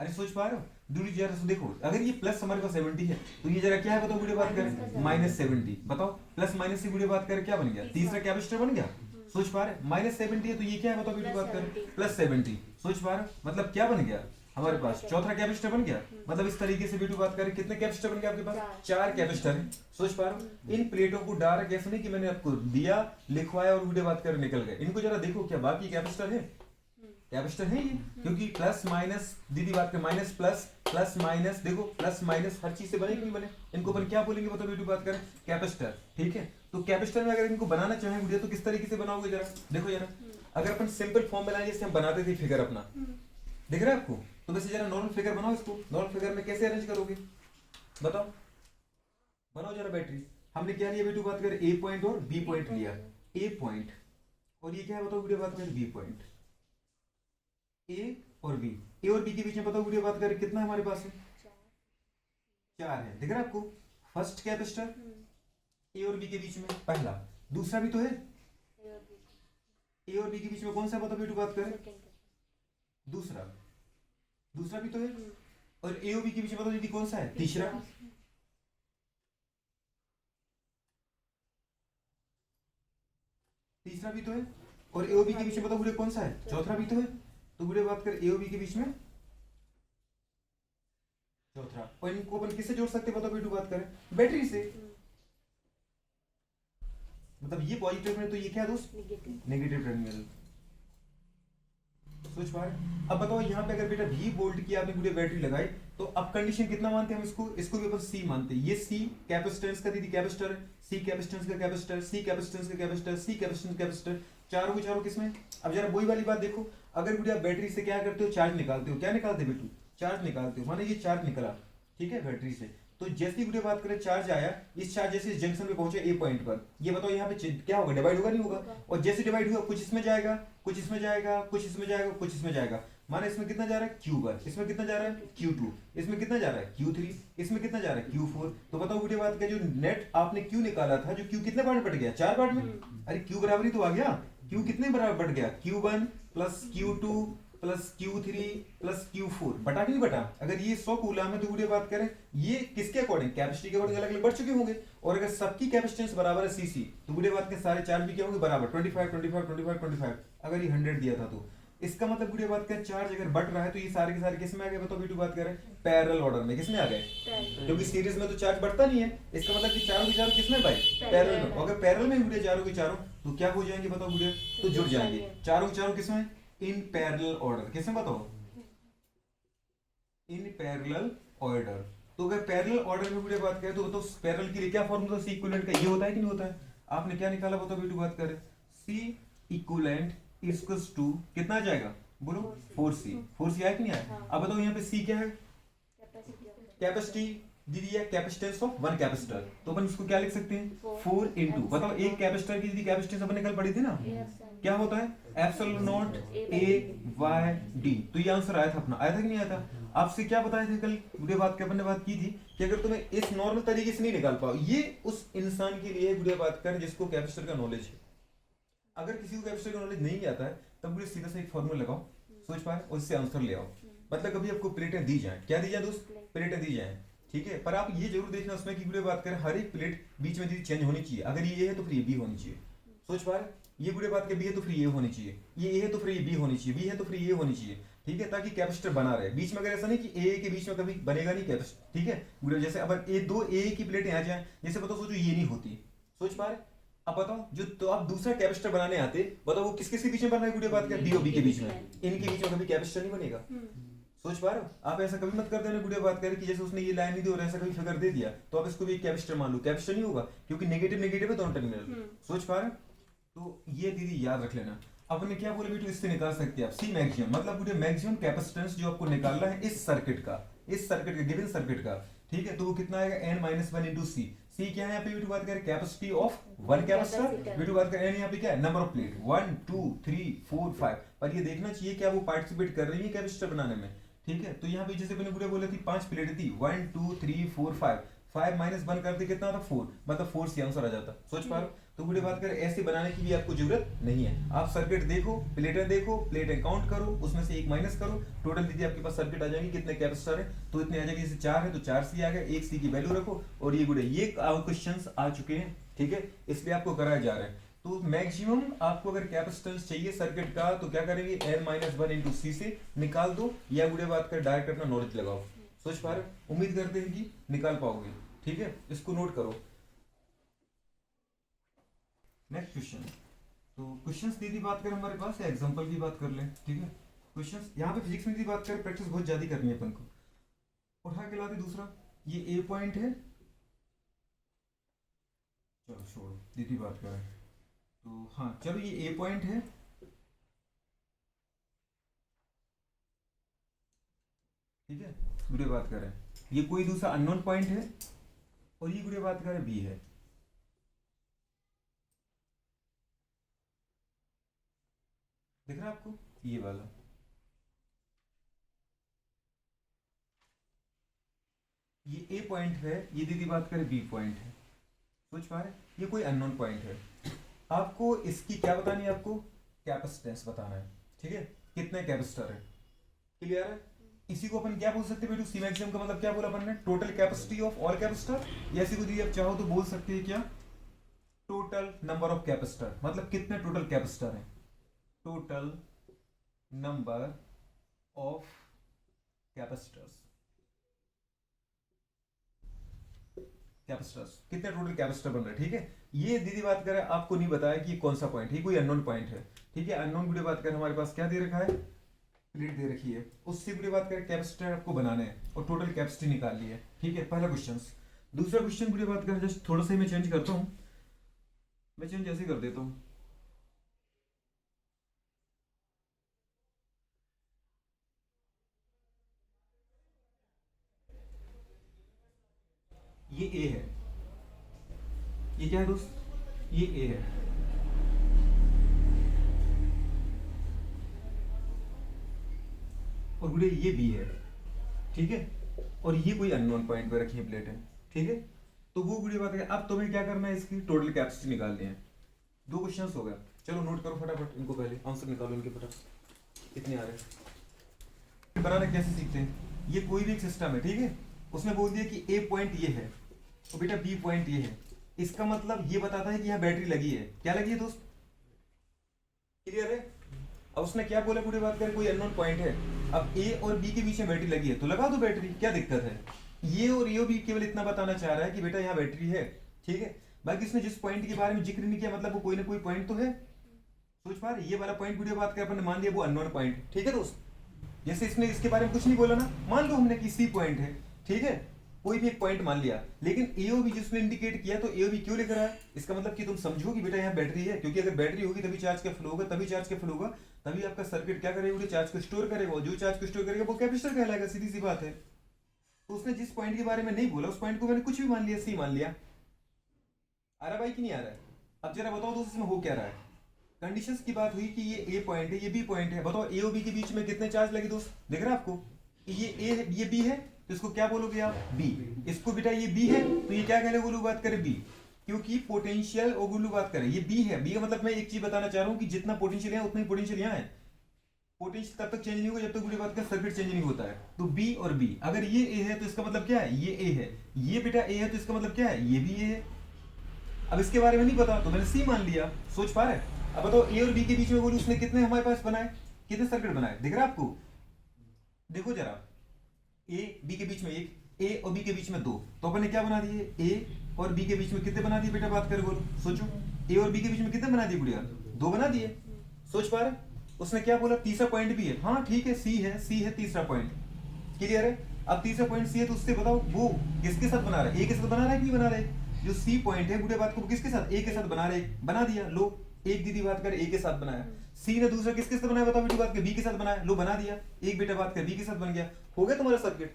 A: अरे सोच पा रहे हो, दूरी जरा देखो, अगर ये प्लस हमारे पास 70 है तो ये जरा क्या है बताओ वीडियो बात करें -70, बताओ प्लस माइनस से वीडियो बात करें क्या बन गया, तीसरा कैपेसिटर बन गया, सोच पा रहे, -70 है तो ये क्या है बताओ वीडियो बात करें +70, सोच पा रहे, मतलब क्या बन गया हमारे पास चौथा कैपेसिटर बन गया। मतलब इस तरीके से वीडियो बात करें कितने कैपेसिटर बन गए आपके पास, 4 कैपेसिटर हैं, सोच पा रहे हो। इन प्लेटों को डायरेक्ट ऐसे नहीं कि मैंने आपको दिया लिखवाया और वीडियो बात कर निकल गए, इनको जरा देखो क्या बाकी कैपेसिटर है, कैपेसिटर है ये, क्योंकि प्लस माइनस दीदी बात कर माइनस प्लस माइनस, देखो प्लस माइनस हर चीज से बने कि नहीं बने, इनको अपन क्या बोलेंगे बताओ वीडियो बात करें कैपेसिटर, ठीक है। तो कैपेसिटर में अगर इनको बनाना चाहें वीडियो तो किस तरीके से बनाओगे जरा देखो जरा, अगर अपन सिंपल फॉर्म बनाए जैसे हम बनाते थे फिगर अपना, दिख रहा है आपको, तो वैसे जरा नॉर्मल फिगर बनाओ इसको, नॉर्मल फिगर में कैसे अरेंज करोगे बताओ, बनाओ जरा बैटरी, हमने क्या लिया वीडियो बात करें ए पॉइंट और बी पॉइंट लिया, ए पॉइंट और ये क्या है बताओ वीडियो बात करें बी पॉइंट, ए और बी, ए और बी के बीच में बताओ वीडियो बात करें कितना हमारे पास है, 4 है, दिख रहा है आपको। फर्स्ट कैपेसिटर ए और बी के बीच में पहला, दूसरा भी तो है, ए और बी के बीच में कौन सा बताओ वीडियो बात करें, दूसरा, दूसरा भी तो है, और ए और बी के बीच में बताओ दीदी कौन सा है, तीसरा, तीसरा भी तो है, और ए और बी के बीच में बताओ वीडियो कौन सा है, चौथा भी तो है। तो वीडियो बात करें ए और बी के बीच में चौथा, और इनको अपन किससे जोड़ सकते हैं बताओ वीडियो बात करें, बैटरी से। मतलब ये पॉजिटिव टर्मिनल तो ये क्या है दोस्त, नेगेटिव टर्मिनल। सोच पा रहे। अब बताओ यहाँ पे अगर बेटा V वोल्ट की आपने पूरी बैटरी लगाई तो अब कंडीशन कितना मानते हैं हम इसको, इसको भी अपन C मानते हैं। ये C कैपेसिटेंस का दीदी कैपेसिटर है, C कैपेसिटेंस का कैपेसिटर, C कैपेसिटेंस का कैपेसिटर, C कैपेसिटेंस कैपेसिटर, चारों के चारों किसमें। अब जरा वही वाली बात देखो, अगर बेटा बैटरी से क्या करते हो, चार्ज निकालते हो, क्या निकालते हो बेटू, चार्ज निकालते हो, माने ये चार्ज निकला, ठीक है, बैटरी से। तो जैसे ही वीडियो बात करें चार्ज आया, इस चार्ज जैसे इस जंक्शन पे पहुंचे ए पॉइंट पर, ये बताओ यहाँ पे क्या होगा, डिवाइड होगा नहीं होगा। और जैसे डिवाइड हुआ कुछ इसमें जाएगा, कुछ इसमें जाएगा, कुछ इसमें जाएगा, कुछ इसमें जाएगा। माने इसमें कितना जा रहा है Q1, इसमें कितना जा रहा है Q2, इसमें कितना जा रहा है Q3, इसमें कितना जा रहा है Q4। तो बताओ वीडियो बात का जो नेट आपने Q निकाला था, जो Q कितने पार्ट बट गया, 4 पार्ट में। अरे Q बराबर ही तो आ गया, Q कितने बराबर बट गया, Q1 plus Q2 plus Q3 plus Q4, बटा कि नहीं बटा। अगर ये 100 कूलम है तो वीडियो बात करें ये किसके अकॉर्डिंग, कैपेसिटी के अकॉर्डिंग अलग अलग बढ़ चुके होंगे। और अगर सबकी कैपेसिटेंस बराबर है CC तो वीडियो बात के सारे चार्ज भी क्या होंगे बराबर, 25 25 25 25। अगर ये 100 दिया था तो इसका मतलब वीडियो बात करें चार्ज अगर बढ़ रहा है तो ये सारे के सारे किसमें आ गए बताओ वीडियो बात करें, पैरेलल ऑर्डर में। किसमें आ गए, क्योंकि सीरीज में तो चार्ज बढ़ता नहीं है, इसका मतलब कि चारों के चारों किसमें भाई, पैरेलल में। अगर पैरेलल में वीडियो चारों के चारों तो क्या हो जाएंगे बताओ वीडियो, तो जुड़ जाएंगे चारों के चारों किसमें, इन पैरेलल ऑर्डर। किसमें बताओ, इन पैरेलल ऑर्डर। तो अगर पैरेलल ऑर्डर में वीडियो बात करें तो बताओ पैरेलल के लिए क्या फॉर्मूला सी इक्विवेलेंट का, ये होता है कि नहीं होता है। आपने क्या निकाला बताओ वीडियो बात करें, सी इक्विवेलेंट इक्वल्स टू कितना आ जाएगा बोलो, 4C। 4C आया कि नहीं आया। अब बताओ यहाँ पे C क्या है, कैपेसिटी दीदी है, कैपेसिटेंस ऑफ वन कैपेसिटर। तो अपन इसको क्या लिख सकते हैं, 4 इंटू, बताओ एक कैपेसिटर की दीदी कैपेसिटेंस अपन निकल पड़ी थी ना, क्या होता है एप्सिलॉन नॉट A/D। तो ये आंसर आया था अपना, आया था कि नहीं आया था। आपसे क्या बताया था कल वीडियो बात के अपन ने बात की थी कि अगर तुम्हें इस नॉर्मल तरीके से नहीं निकाल पाओ, ये उस इंसान के लिए वीडियो बात करें जिसको कैपेसिटर का नॉलेज है। अगर किसी को कैपेसिटर का नॉलेज नहीं आता है तब वीडियो सीधा सा एक फॉर्मूला लगाओ, सोच पाए और उससे आंसर ले आओ। मतलब कभी आपको प्लेटें दी जाए, क्या दी जाए दोस्त, प्लेटें दी जाए, ठीक है। पर आप ये जरूर देखना उसमें कि वीडियो बात करें हर एक प्लेट बीच में चेंज होनी चाहिए। अगर ये है तो फिर ये बी होनी चाहिए, सोच पा रहे, ये वीडियो बात के बी है तो फिर ये होनी चाहिए, ये ए है तो फिर ये बी होनी चाहिए, बी है तो फिर ये होनी चाहिए, ठीक है, ताकि कैपेसिटर बना रहे। बीच में अगर ऐसा नहीं कि ए के बीच में कभी बनेगा नहीं कैपेसिटर, ठीक है। वीडियो जैसे अब ए दो ए की प्लेटें आ जाए, जैसे बताओ सोचो ये नहीं होती, सोच पा रहे। अब बताओ जो तो आप दूसरा कैपेसिटर बनाने आते, बताओ वो किस किस के बीच में बन रहा है वीडियो बात कर, डी और बी के बीच में, इनके बीच में कभी कैपेसिटर नहीं बनेगा। सोच पा रहे हो आप, ऐसा कभी मत कर देना वीडियो बात करें कि जैसे उसने ये लाइन नहीं दी और ऐसा कभी फिगर दे दिया तो आप इसको भी कैपेसिटर मान लो, कैपेसिटर नहीं होगा क्योंकि नेगेटिव नेगेटिव है दोनों टर्मिनल। सोच पा रहे। तो ये दीदी याद रख लेना। अब हमने क्या बोला बेटू, इससे निकाल सकते हैं आप सी मैक्सिमम, मतलब वीडियो मैक्सिमम कैपेसिटेंस जो आपको निकालना है इस सर्किट का, इस सर्किट का गिवन सर्किट का, ठीक है। तो वो कितना आएगा n-1 इंटू सी। सी क्या है यहाँ पे वीडियो बात करें, capacity of one capacitor. Video बात करें यहाँ पे क्या है, नंबर ऑफ प्लेट 1 2 3 4 5। पर ये देखना चाहिए क्या वो पार्टिसिपेट कर रही है कैपेसिटर बनाने में, ठीक है। तो यहाँ पे जैसे मैंने वीडियो बोला थी 5 प्लेट थी, 1 2 3 4 5, 5 माइनस 1 करते कितना था 4, मतलब 4 से आंसर आ जाता। सोच पा रहे हो। तो वीडियो बात करें ऐसे बनाने की भी आपको जरूरत नहीं है। आप सर्किट देखो, प्लेटें देखो, प्लेटें काउंट करो, उसमें से एक माइनस करो, टोटल दीजिए आपके पास सर्किट आ जाएंगे कितने कैपेसिटर है तो इतने आ जाएंगे। जैसे 4 है तो 4 सी आ गया, 1 सी की वैल्यू रखो और ये गुड़े ये क्वेश्चंस आ चुके हैं, ठीक है, इसलिए आपको कराया जा रहा है। तो मैक्सिमम आपको अगर कैपेसिटेंस चाहिए सर्किट का तो क्या करेंगे, n-1 इंटू सी से निकाल दो, या वीडियो बात कर डायरेक्ट अपना नॉलेज लगाओ। सोच पा रहे, उम्मीद करते हैं कि निकाल पाओगे, ठीक है, इसको नोट करो। Next question. तो क्वेश्चंस दीदी बात करें हमारे पास, या एग्जांपल की बात कर लें, ठीक है। क्वेश्चंस यहाँ पे फिजिक्स में दीदी बात करें, प्रैक्टिस बहुत ज्यादा करनी है अपन को। उठा के लाते दूसरा, ये ए पॉइंट है, चलो छोड़ो दीदी बात करें तो हाँ चलो ये ए पॉइंट है, ठीक है। वीडियो बात करें ये कोई दूसरा अननोन पॉइंट है और ये वीडियो बात करें बी है, दिख रहा है आपको ये वाला। ये ए पॉइंट है, ये दीदी बात करें बी पॉइंट है, सोच पा रहे, ये कोई अननोन पॉइंट है। आपको इसकी क्या बतानी है, आपको कैपेसिटेंस बताना है, ठीक है, कितने कैपेसिटर है, क्लियर है। इसी को अपन क्या बोल सकते हैं बेटू, सी मैक्सिमम का मतलब क्या बोला अपन ने, total capacity of all capacitor, या इसी को यदि आप चाहो तो बोल सकते हैं क्या, टोटल नंबर ऑफ कैपेसिटर, मतलब कितने टोटल कैपेसिटर हैं, total number of capacitors, capacitors कितने टोटल कैपेसिटर बन रहे हैं, ठीक है। ये दीदी बात करें, आपको नहीं बताया कि ये कौन सा पॉइंट है, कोई अननोन पॉइंट है, ठीक है। अननोन वीडियो बात करें, हमारे पास क्या दे रखा है, प्लेट दे रखी है, उससे वीडियो बात करें कैपेसिटर आपको बनाने हैं और टोटल कैपेसिटी निकालनी है, ठीक है, पहला क्वेश्चन। दूसरा क्वेश्चन वीडियो बात करें, जस्ट थोड़ा सा ही मैं चेंज करता हूँ, मैं चेंज ऐसे कर देता हूँ, ये ए है, ये क्या है दोस्त, ये ए है, और गुड़े ये बी है, ठीक है, और ये कोई अननोन पॉइंट पे रखी है प्लेट है, ठीक है। तो वो गुड़ी बात है, अब तुम्हें क्या करना है, इसकी टोटल कैपेसिटी निकालनी है। दो क्वेश्चंस हो गए, चलो नोट करो फटाफट इनको, पहले आंसर निकालो इनके फटाफट, कितने आ रहे हैं। बनाना कैसे सीखते हैं, ये कोई भी एक सिस्टम है, ठीक है, उसने बोल दिया कि ए पॉइंट ये है और बेटा बी पॉइंट ये है, इसका मतलब ये बताता है कि यहाँ बैटरी लगी है, क्या लगी है दोस्त, क्लियर है। अब उसने क्या बोला, पूरी बात करें, कोई अननोन पॉइंट है, अब ए और बी के बीच में बैटरी लगी है तो लगा दो बैटरी, क्या दिक्कत है। ये और ये भी केवल इतना बताना चाह रहा है कि बेटा यहाँ बैटरी है, ठीक है। बाकी इसने जिस पॉइंट के बारे में जिक्र नहीं किया, मतलब वो कोई ना कोई पॉइंट तो है, सोच पा रहे, ये वाला पॉइंट वीडियो बात कर अपन ने मान लिया वो अननोन पॉइंट, ठीक है दोस्त। जैसे इसने इसके बारे में कुछ नहीं बोला ना, मान लो हमने कि सी पॉइंट है, ठीक है, कोई भी एक पॉइंट मान लिया, लेकिन एओबी जिसने इंडिकेट किया तो एओबी क्यों लिख रहा है, इसका मतलब कि तुम समझो कि बेटा यहाँ बैटरी है, क्योंकि अगर बैटरी होगी तभी चार्ज का फ्लो होगा, तभी चार्ज का फ्लो होगा, तभी आपका सर्किट क्या करेगा, चार्ज को स्टोर करेगा, जो चार्ज को स्टोर करेगा वो कैपेसिटर कहलाएगा, सीधी सी बात है। तो उसने जिस पॉइंट के बारे में नहीं बोला उस पॉइंट को मैंने कुछ भी मान लिया, सी मान लिया। आ रहा भाई कि नहीं आ रहा है। अब जरा बताओ दोस्त इसमें हो क्या रहा है, कंडीशंस की बात हुई कि ये ए पॉइंट है, ये बी पॉइंट है, बताओ ए और बी के बीच में कितने चार्ज लगे दोस्त, दिख रहा है आपको, ये ए है ये बी है, तो इसको क्या बोलोगे आप, बी। इसको बेटा ये बी है तो ये क्या कहने गुल्लू बात करें, बी, क्योंकि पोटेंशियल और गुल्लू बात करें ये बी है। बी का मतलब मैं एक चीज बताना चाह रहा हूँ कि जितना पोटेंशियल है उतना ही पोटेंशियल यहाँ है, पोटेंशियल तब तक चेंज नहीं होगा जब तक गुल्लू बात का सर्किट चेंज नहीं होता है। तो बी और बी, अगर ये ए है तो इसका मतलब क्या है, ये ए है, ये बेटा ए है तो इसका मतलब क्या है, ये भी ए है। अब इसके बारे में नहीं पता तो मैंने सी मान लिया, सोच पा रहे। अब बताओ ए और बी के बीच में बोलूं उसने कितने हमारे पास बनाए, कितने सर्किट बनाए, दिख रहा है आपको, देखो जरा, ए बी के बीच में एक, ए और बी के बीच में दो, तो अपन ने क्या बना दिए, ए और बी के बीच में कितने बना दिए बेटा, बात करें बोलो, सोचो ए और बी के बीच में कितने बना दिए गुड़िया, दो बना दिए, सोच पा रहे। उसने क्या बोला, तीसरा पॉइंट भी है, हाँ ठीक है, सी है तीसरा पॉइंट, क्लियर है। अब तीसरा पॉइंट सी है तो उससे बताओ वो किसके साथ बना रहा है, ए के साथ बना रहा है कि नहीं बना रहा है, जो सी पॉइंट है गुड़िया बात को किसके साथ, ए के साथ बना रहे, बना दिया, लो एक दीदी बात कर ए के साथ बनाया, सी ने दूसरा किसके साथ बनाया बताओ बेटी बात कर, बी के साथ बनाया, लो बना दिया, एक बेटा बात कर बी के साथ बन गया, हो गया तुम्हारा सर्किट।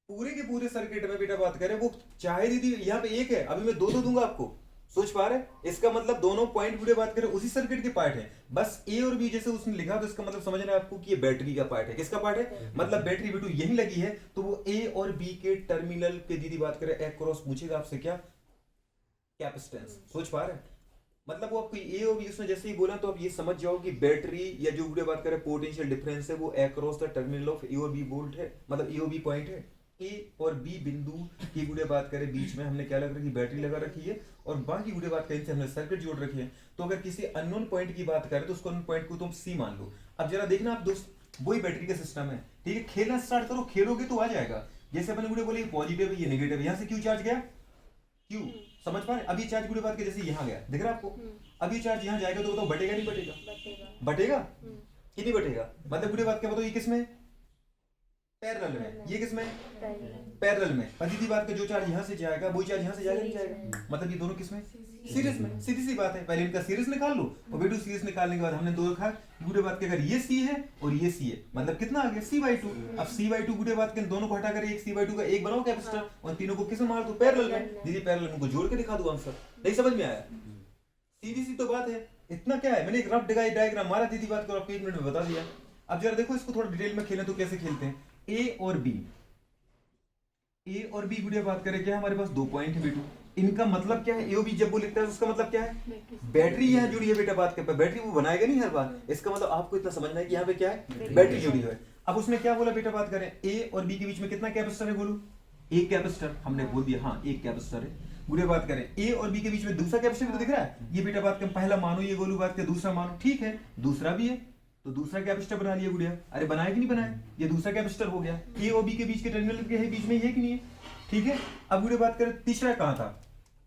A: पूरे के पूरे सर्किट में बेटा बात करें, वो चाहे दीदी यहाँ पे एक है, अभी मैं दो दूंगा आपको, सोच पा रहे। इसका मतलब दोनों पॉइंट वीडियो बात करें उसी सर्किट के पार्ट है, बस ए और बी जैसे उसने लिखा तो इसका मतलब समझना है आपको कि ये बैटरी का पार्ट है, किसका पार्ट है, मतलब बैटरी बेटू यही लगी है, तो वो ए और बी के टर्मिनल के दीदी बात करें अक्रॉस पूछेगा आपसे क्या, कैपेसिटेंस, सोच पा रहे। मतलब वो आपको ए और बी उसने जैसे ही बोला तो आप ये समझ जाओ कि बैटरी या जो वीडियो बात करें पोटेंशियल डिफरेंस है वो अक्रॉस द टर्मिनल ऑफ ए और बी वोल्ट है, मतलब ए और बी पॉइंट है, ए और बी बिंदु की गुड़े बात करें बीच में हमने क्या लगा रखी, बैटरी लगा रखी है, और बाकी गुड़े बात करें हमने सर्किट जोड़ रखी है। तो अगर किसी अननोन पॉइंट की बात करें तो उसको अननोन पॉइंट को तुम सी मान लो। अब जरा देखना आप दोस्त, वही बैटरी का सिस्टम है, ठीक है, खेलना स्टार्ट करो, खेलोगे तो आ जाएगा। जैसे अपने गुड़े बोले पॉजिटिव है ये नेगेटिव है, यहाँ से क्यों चार्ज गया, क्यों, समझ पा रहे। अभी चार्ज गुड़े बात के जैसे यहाँ गया, दिख रहा है आपको, अभी चार्ज यहाँ जाएगा तो बताओ बटेगा नहीं बटेगा, बटेगा कि नहीं बटेगा, मतलब गुड़े बात क्या बताओ, ये किसमें पैरेलल में, ये किसमें पैरेलल में, और दीदी बात का जो चार्ज यहाँ से जाएगा वो चार्ज यहाँ से जाएगा नहीं जाएगा, मतलब ये दोनों किसमें सीरीज में, सीधी सी बात है। पहले इनका सीरीज निकाल लो और बेटू सीरीज निकालने के बाद हमने दो रखा गुड़े बात के, अगर ये सी है और ये सी है मतलब कितना आ गया C/2। अब C/2 गुड़े बात के दोनों को हटाकर एक C/2 का एक बनाओ कैपेसिटर और तीनों को किसमें मार दो, पैरेलल में। दीदी पैरेलल में जोड़ के दिखा दो आंसर, नहीं समझ में आया, सीधी सी तो बात है, इतना क्या है, मैंने एक रफ डायग्राम मारा दीदी बात को आपको 1 मिनट में बता दिया। अब जरा देखो इसको थोड़ा डिटेल में खेलें तो कैसे खेलते हैं, ए और बी, ए और बी गुड़िया बात करें क्या हमारे पास 2 पॉइंट है बेटू, इनका मतलब क्या है, ए और बी जब वो लिखता है तो उसका मतलब क्या है, बैटरी यहाँ जुड़ी है बेटा। बात कर बैटरी वो बनाएगा नहीं हर बार, इसका मतलब आपको इतना समझना है कि यहाँ पे क्या है, बैटरी जुड़ी है। अब उसने क्या बोला बेटा, बात करें ए और बी के बीच में कितना कैपेसिटर है, बोलो एक कैपेसिटर, हमने बोल दिया हाँ एक कैपेसिटर है। गुड़िया बात करें ए और बी के बीच में दूसरा कैपेसिटर भी तो दिख रहा है, ये बेटा बात करें पहला मानो, ये गोलू बात करें दूसरा मानो, ठीक है दूसरा भी है तो दूसरा कैपेसिटर बना लिया गुड़िया। अरे बनाया कि नहीं बनाया, ये दूसरा कैपेसिटर हो गया। ए और बी के बीच के टर्मिनल के बीच में ये कि नहीं है, ठीक है। अब गुड़िया बात करें तीसरा कहां था,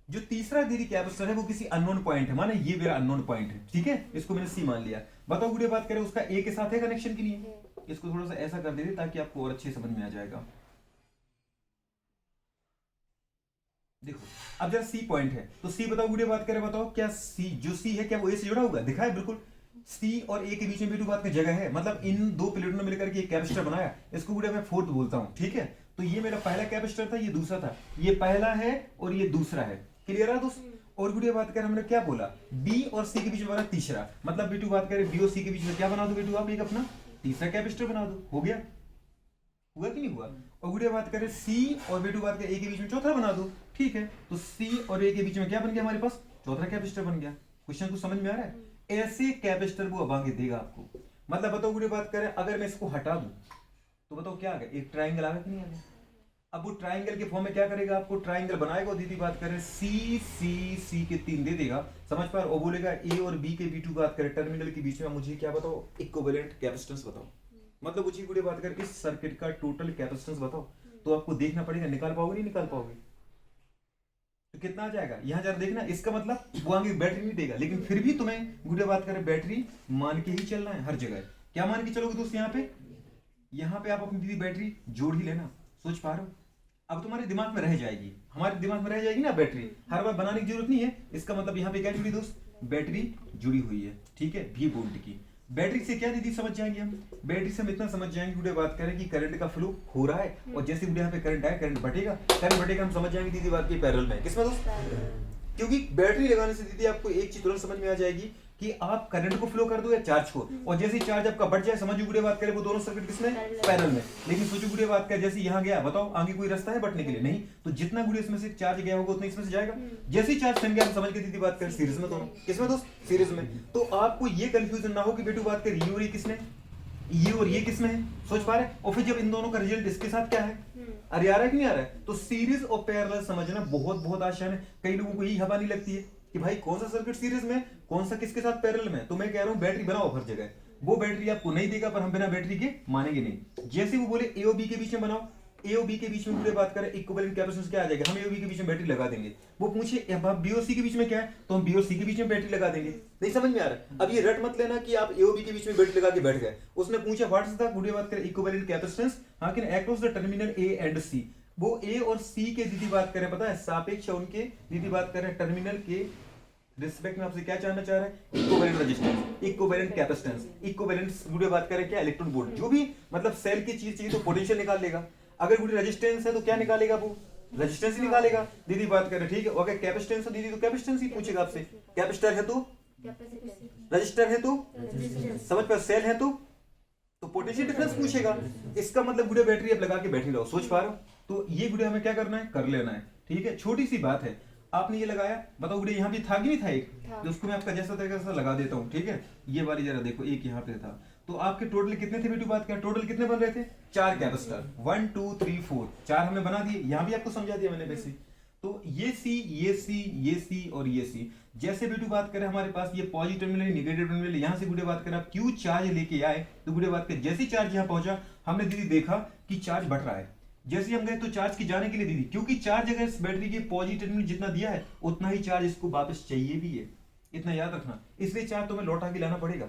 A: जो तीसरा दीदी कैपेसिटर है वो किसी अननोन पॉइंट है, माने ये मेरा अननोन पॉइंट है, ठीक है इसको मैंने सी मान लिया। बताओ गुड़िया बात करें उसका ए के साथ है कनेक्शन की नहीं है, इसको थोड़ा सा ऐसा कर देते ताकि आपको और अच्छे समझ में आ जाएगा। देखो अब जरा सी पॉइंट है तो सी बताओ गुड़िया बात करें, बताओ क्या सी जो सी है क्या वो ए से जुड़ा हुआ है, दिखा है बिल्कुल। सी और ए के बीच में बेटू बात की जगह है, मतलब इन दो प्लेटों ने मिलकर के एक कैपेसिटर बनाया, इसको गुड़िया मैं फोर्थ बोलता हूं, ठीक है। तो ये मेरा पहला कैपेसिटर था, ये दूसरा था, ये पहला है और ये दूसरा है, क्लियर है दोस्त। और गुड़िया बात करें हमने क्या बोला, बी और सी के बीच में बना तीसरा, मतलब बेटू बात करें बी और सी के बीच में क्या बना दो बेटू आप, एक अपना तीसरा कैपेसिटर बना दो, हो गया, हुआ कि नहीं हुआ। और गुड़िया बात करें सी और बेटू बात करें ए के बीच में चौथा बना दो, ठीक है। तो सी और ए के बीच में क्या बन गया हमारे पास, चौथा कैपेसिटर बन गया। क्वेश्चन को समझ में आ रहा है, ऐसे कैपेसिटर वो अब आगे देगा आपको। मतलब बताओ गुड़िया बात करें अगर मैं इसको हटा दूं तो बताओ क्या आ गया, एक ट्राइंगल आ गया कि नहीं आ गया। अब वो ट्राइंगल के फॉर्म में क्या करेगा, आपको ट्राइंगल बनाएगा और दीदी बात करें सी सी सी के 3 दे देगा, समझ पा रहे हो। और बोलेगा ए और बी के बीच बात करें टर्मिनल के बीच में मुझे क्या बताओ, इक्विवेलेंट कैपेसिटेंस बताओ। मतलब उसी गुड़िया बात करें इस सर्किट का टोटल कैपेसिटेंस बताओ, तो आपको देखना पड़ेगा निकाल पाओगे नहीं निकाल पाओगे, तो कितना आ जाएगा यहाँ जरा देखना। इसका मतलब वो आगे बैटरी नहीं देगा, लेकिन फिर भी तुम्हें गुड़िया बात करें बैटरी मान के ही चलना है हर जगह। क्या मान के चलोगे दोस्त, यहाँ पे आप अपनी दीदी बैटरी जोड़ ही लेना, सोच पा रहे हो। अब तुम्हारे दिमाग में रह जाएगी, हमारे दिमाग में रह जाएगी ना बैटरी, हर बार बनाने की जरूरत नहीं है। इसका मतलब यहाँ पे क्या जुड़ी दोस्त, बैटरी जुड़ी हुई है, ठीक है V वोल्ट की। बैटरी से क्या दीदी समझ जाएंगे हम, बैटरी से हम इतना समझ जाएंगे गुड़िया बात करें कि करंट का फ्लो हो रहा है, और जैसे गुड़िया यहाँ पे करंट आए करंट बढ़ेगा हम समझ जाएंगे दीदी बात की पैरेलल में, किसमें दोस्त, क्योंकि बैटरी लगाने से दीदी आपको एक चीज तुरंत समझ में आ जाएगी कि आप करंट को फ्लो कर दो या चार्ज को, और जैसे चार्ज आपका बढ़ जाए समझो गुड़िया बात करें वो दोनों सर्किट किसमें, पैरेलल में। लेकिन सोचो गुड़िया बात करें जैसे यहाँ गया, बताओ आगे कोई रास्ता है बढ़ने के लिए, नहीं, तो जितना गुड़िया इसमें से चार्ज गया होगा उतना इसमें से जाएगा। जैसे चार्ज थम गया हम समझ के दीदी बात करें सीरीज में दोनों, किसमें दोस्त, सीरीज में। तो आपको ये कंफ्यूजन ना हो कि बेटू बात करें ये और ये किसने, ये और ये किसमें है, सोच पा रहे। और फिर जब इन दोनों का रिजल्ट इसके साथ क्या है, अरे आ रहा है कि नहीं आ रहा है। तो सीरीज और पैरेलल समझना बहुत बहुत आसान है। कई लोगों को यही हवा नहीं लगती है कि भाई कौन सा सर्किट सीरीज में, कौन सा किसके साथ पैरेलल में। तो मैं कह रहा हूं बैटरी बनाओ हर जगह, वो बैटरी आपको नहीं देगा पर हम बिना बैटरी के मानेंगे नहीं। जैसे वो बोले ए और बी के बीच में बनाओ, ए और बी के बीच में पूरे बात करें इक्विवेलेंट कैपेसिटेंस क्या आ जाएगा, हम ए और बी के बीच में बैटरी लगा देंगे। वो पूछे बी और सी के बीच में क्या है, तो हम बी और सी के बीच में बैटरी लगा देंगे। नहीं समझ में आ रहा। अब ये रट मत लेना कि आप ए और बी के बीच में बैटरी लगा के बैठ गए। उसने पूछा व्हाट इज द पूरी बात करें इक्विवेलेंट कैपेसिटेंस, हाँ कि across the terminal A and C. वो ए और सी के दीदी बात करें पता है सापेक्ष है उनके, दीदी बात करें टर्मिनल के रिस्पेक्ट में आपसे क्या जानना चाह रहा है, equivalent resistance, equivalent capacitance, equivalent गुड़े बात करें क्या, इलेक्ट्रॉन वोल्ट। जो भी मतलब सेल की चीज चाहिए तो पोटेंशियल निकाल लेगा। अगर गुड़े रेजिस्टेंस है तो क्या निकालेगा, वो रेजिस्टेंस ही निकालेगा। दीदी बात करें ठीक है। अगर कैपेसिटेंस है दीदी तो कैपेसिटेंस ही पूछेगा आपसे। कैपेसिटर है तो रजिस्टर है तो समझ पर, सेल है तो पोटेंशियल डिफरेंस पूछेगा। इसका मतलब गुड़े बैटरी आप लगा के बैठी रहो, सोच पा रहे हो। तो ये गुड़े हमें क्या करना है, कर लेना है, ठीक है। छोटी सी बात है, आपने ये लगाया, बताओ गुड़े यहाँ भी था कि नहीं था एक, तो उसको मैं आपका जैसा तरीका से लगा देता हूँ, ठीक है। ये वाली जरा देखो, एक यहाँ पे था, तो आपके टोटल कितने थे बेटू बात कर, टोटल कितने बन रहे थे, 4 कैपेसिटर, 1 2 3 4, 4 हमने बना दिए। यहाँ भी आपको समझा दिया मैंने वैसे। तो ये सी ये सी ये सी और ये सी, जैसे बेटू बात करें हमारे पास ये पॉजिटिव टर्मिनल नेगेटिव टर्मिनल, यहाँ से गुड़े बात करें आप क्यू चार्ज लेके आए, तो गुड़े बात करें जैसे चार्ज यहाँ पहुंचा हमने दीदी देखा कि चार्ज बढ़ रहा है। जैसे हम गए तो चार्ज की जाने के लिए दीदी, क्योंकि चार्ज अगर इस बैटरी के पॉजिटिव टर्मिनल जितना दिया है उतना ही चार्ज इसको वापस चाहिए भी है, इतना याद रखना। इसलिए चार्ज तुम्हें लौटा के लाना पड़ेगा।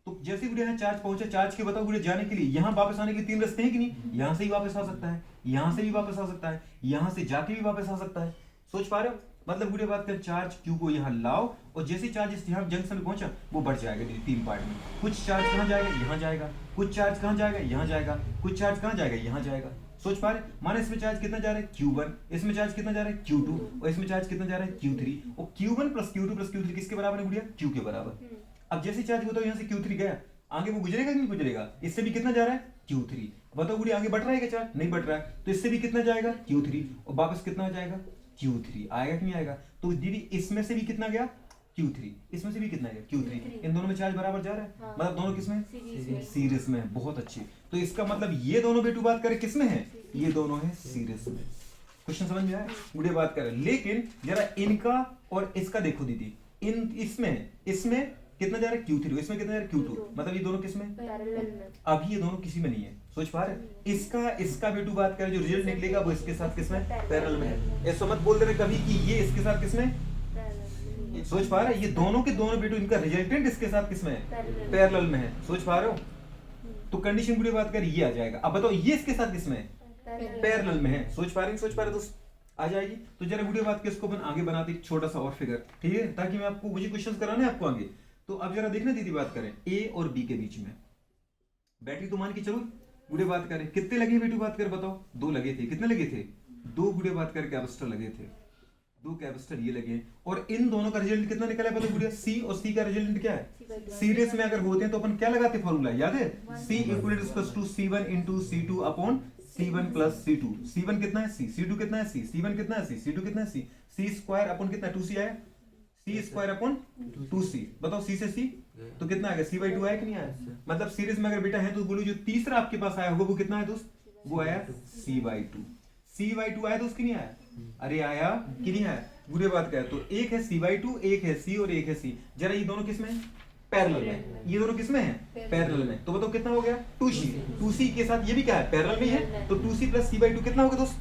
A: तो जैसे गुड़े यहाँ चार्ज पहुंचा, चार्ज के बताओ गुड़े जाने के लिए यहाँ वापस आने के 3 रास्ते हैं कि नहीं, यहाँ से ही वापस आ सकता है, यहाँ से भी वापस आ सकता है, यहाँ से जाके भी वापस आ सकता है, सोच पा रहे हो। मतलब गुड़े बात कर चार्ज क्यू को यहाँ लाओ, और जैसे चार्ज इस यहाँ जंक्शन में पहुंचा वो बढ़ जाएगा दीदी 3 पार्ट में। कुछ चार्ज कहाँ जाएगा, यहाँ जाएगा, कुछ चार्ज कहाँ जाएगा, यहाँ जाएगा, कुछ चार्ज कहाँ जाएगा, यहाँ जाएगा, सोच पा रहे। माने इसमें चार्ज कितना जा रहा है Q1, इसमें चार्ज कितना जा रहा है Q2, और इसमें चार्ज कितना जा रहा है Q3, और Q1 plus Q2 plus Q3 किसके बराबर है गुड़िया, Q के बराबर। अब जैसे चार्ज बताओ यहाँ से Q3 गया, आगे वो गुजरेगा कि नहीं गुजरेगा, इससे भी कितना जा रहा है Q3। बताओ गुड़िया आगे बढ़ रहा है क्या चार्ज? नहीं बढ़ रहा है, तो इससे भी कितना जाएगा Q3 और वापस कितना हो जाएगा Q3 आएगा कि नहीं आएगा? तो दीदी इसमें से भी कितना गया Q3, इसमें से भी कितना गया Q3, इन दोनों में चार्ज बराबर जा रहा है।
B: हाँ।
A: मतलब दोनों किसमें
B: सीरीज
A: में है। बहुत अच्छी। तो इसका मतलब ये दोनों बेटू बात करें किसमें है, ये दोनों है सीरीज में। क्वेश्चन समझ में आया? गुड़िया बात करें, लेकिन जरा इनका और इसका देखो दीदी, इन इसमें कितना जा रहा है Q3, इसमें कितना जा रहा है Q2, मतलब ये दोनों किसमें,
B: पैरेलल में।
A: अभी ये दोनों किसी में नहीं है। सोच पा रहे? इसका बेटू बात करें जो रिजल्ट निकलेगा वो इसके साथ किसमें, पैरेलल में है। ऐसा मत बोल देना कभी कि ये इसके साथ किसमें, सोच पा रहे हैं? ये दोनों के दोनों बेटू इनका रिजल्टेंट इसके साथ किसमें है, पैरेलल में है। सोच पा रहे हो? तो कंडीशन गुड़िया बात करें ये आ जाएगा। अब बताओ ये इसके साथ किसमें है, पैरेलल में है। सोच पा रहे हैं? सोच पा रहे दोस्त? आ जाएगी। तो जरा वीडियो बात के इसको अपन आगे बनाते छोटा सा और फिगर, ठीक है, ताकि मैं आपको मुझे क्वेश्चंस कराने हैं आपको आगे। तो अब जरा देखना दीदी बात करें ए और बी के बीच में बैटरी, तो मान के चलो वीडियो बात करें कितने लगे वीडियो बात कर बताओ, 2 लगे थे। कितने लगे थे, 2 वीडियो बात कर कैपेसिटर लगे थे, 2 कैपेसिटर ये लगे। और इन दोनों का रिजल्ट कितना निकला है बताओ वीडियो, सी और सी का रिजल्ट क्या है, सीरीज में अगर होते हैं तो अपन क्या लगाते फॉर्मूला याद है, C equal to C1 into C2 upon C1 plus C2। C1 कितना है C, C2 कितना है C, C1 कितना है C, C2 कितना है C, C स्क्वायर अपॉन कितना 2C आया, C स्क्वायर अपॉन 2C। बताओ C से C तो कितना आएगा, C/2 आया कि नहीं आया? मतलब सीरीज में अगर बेटा है तो बोलो जो तीसरा आपके पास आया होगा वो कितना है दोस्त, वो आया C/2। C/2 आया दोस्त कि नहीं आया? अरे आया कि नहीं आया? बुरे बात का है। तो एक है C/2, एक है C और एक है C। जरा ये दोनों किसमें है, पैरेलल में। ये दोनों किसमें है, पैरेलल में। तो बताओ कितना हो गया 2C। 2C के साथ ये भी क्या है, पैरेलल में है। तो 2C प्लस C/2 कितना होगा दोस्त,